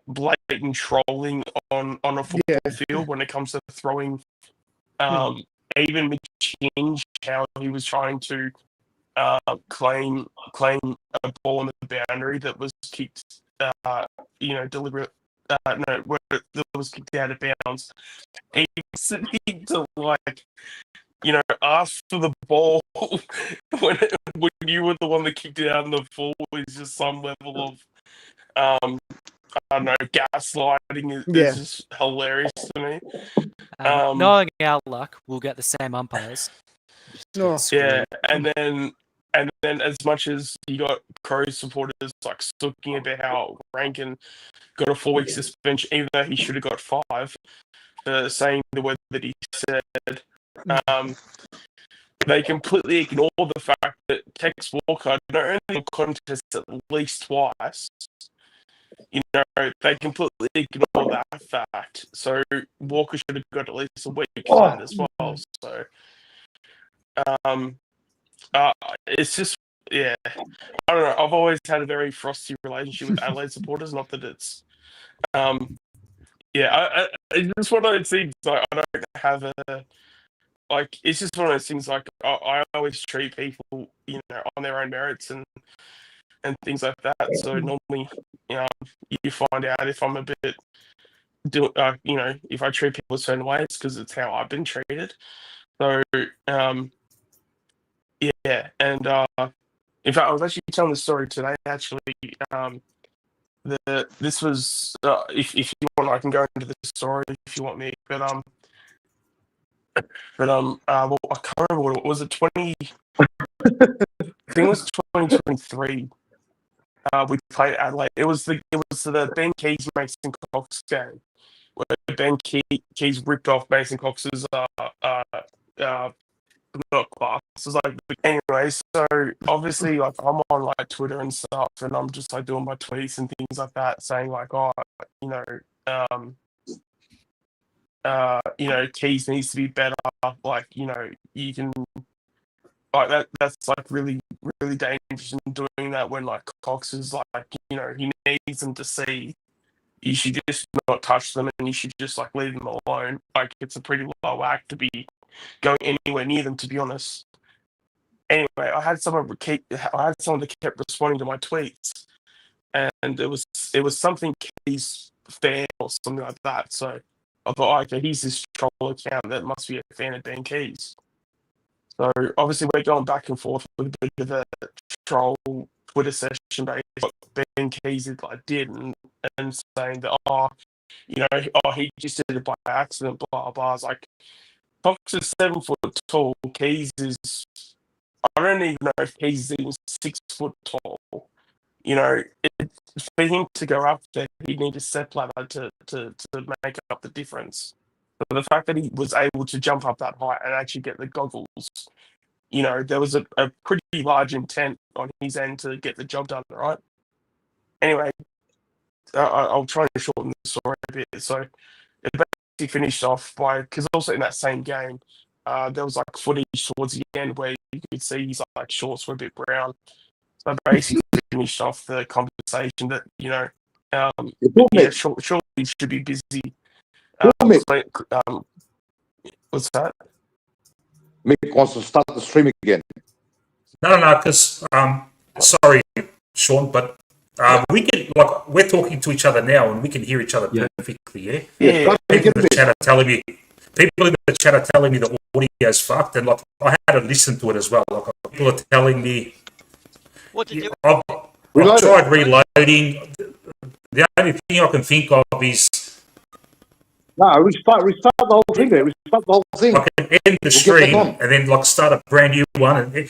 blatant trolling on a football field when it comes to throwing. Even Mitch Hinge, how he was trying to claim a ball on the boundary that was kicked, deliberate. No, that was kicked out of bounds. He seemed to ask for the ball when you were the one that kicked it out in the fall is just some level of I don't know, gaslighting is just hilarious to me. Knowing our luck, we'll get the same umpires. Yeah, and then as much as you got Crows supporters talking about how Rankin got a 4-week suspension, even though he should have got 5 for saying the word that he said, they completely ignore the fact that Tex Walker not only got contest at least twice. They completely ignore that fact. So Walker should have got at least a week for that as well. So, it's just, I don't know. I've always had a very frosty relationship with Adelaide supporters. Not that it's, it's just one of those things. I don't have a It's just one of those things. I always treat people, on their own merits and things like that. So normally, you find out if I'm a bit, if I treat people a certain way, it's because it's how I've been treated. So, and in fact, I was actually telling the story today. Actually, this was if you want, I can go into the story if you want me. But well, I can't remember what it was. 20. I think it was 2023. We played Adelaide. It was the Ben Keys Mason Cox game where Ben Keys ripped off Mason Cox's not classes. Anyway, so obviously I'm on Twitter and stuff, and I'm just doing my tweets and things like that, saying Keys needs to be better. You can that's really really dangerous in doing that when Cox is he needs them to see. You should just not touch them, and you should just leave them alone. It's a pretty low act to be going anywhere near them, to be honest. Anyway, I had someone that kept responding to my tweets, and it was something Keys fan or something like that. So I thought, okay, he's this troll account that must be a fan of Ben Keys. So obviously we're going back and forth with a bit of a troll Twitter session based on what Ben Keys did and saying that he just did it by accident, blah blah. It's Cox is 7 foot tall. Keys is, I don't even know if Keys is even 6 foot tall. For him to go up there, he'd need a step ladder to make up the difference. But the fact that he was able to jump up that height and actually get the goggles, there was a pretty large intent on his end to get the job done, right? Anyway, I'll try and shorten the story a bit. So it basically finished off because also in that same game, there was footage towards the end where you could see his shorts were a bit brown. So basically finished off the conversation that surely he should be busy. What's that? Mick wants to start the stream again. No, because sorry, Sean, but we can we're talking to each other now, and we can hear each other perfectly. Yeah. People in the chat are telling me the audio is fucked, and I had to listen to it as well. People are telling me what to do. I've tried reloading. The only thing I can think of is restart the whole thing. Restart the whole thing. I can end the stream and then start a brand new one, and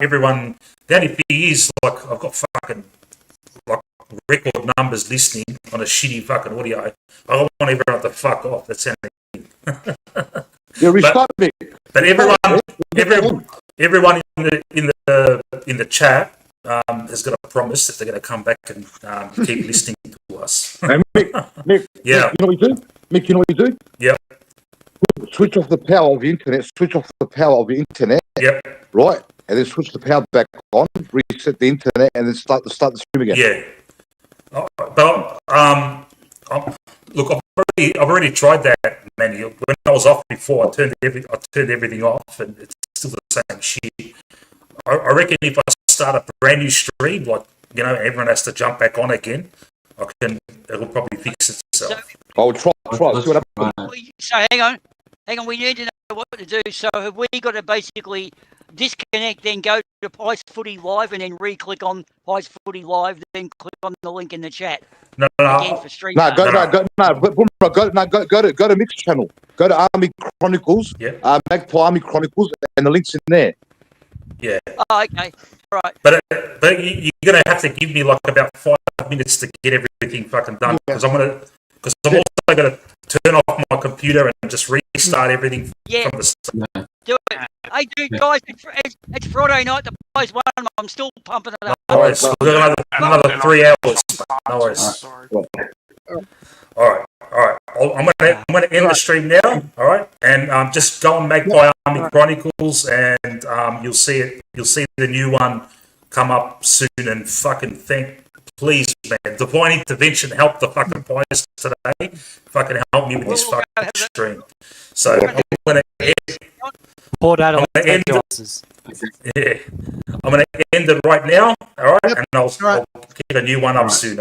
everyone. The only thing is I've got fucking record numbers listening on a shitty fucking audio. I don't want everyone to fuck off. That's anything. Restart me. But everyone in the chat has got a promise that they're going to come back and keep listening to us. Hey, Mick, Yeah. you know what you do? Mick, you know what you do? Yep. Switch off the power of the internet, Yep. right? And then switch the power back on, reset the internet, and then start the stream again. Yeah. Look, I've already tried that, Manny. When I was off before, I turned everything off, and it's still the same shit. I reckon if I start a brand new stream, like, you know, everyone has to jump back on again, it'll probably fix itself. I'll try. See what happens. So hang on. We need to know what to do. So have we got to basically disconnect, then go to Pies Footy Live, and then re-click on Pies Footy Live, then click on the link in the chat? No. Again for stream. Go to Mick's channel. Go to Army Chronicles. Yeah. Magpie Army Chronicles, and the link's in there. Yeah. Oh, okay. All right. But you're gonna have to give me like about 5 minutes to get everything fucking done, because I'm also gonna turn off my computer and just restart everything from the start. Do it. Hey, dude, guys, it's Friday night. The boys won. I'm still pumping it up. No worries. We've got another 3 hours. No worries. All right. I'm gonna end the stream now. All right, and just go and Magpie Army Chronicles, and you'll see the new one come up soon. And fucking please, man, divine intervention, help the fucking pies today. Fucking help me with this fucking stream. So I'm gonna end. I'm gonna end it right now. All right, and I'll get a new one up soon.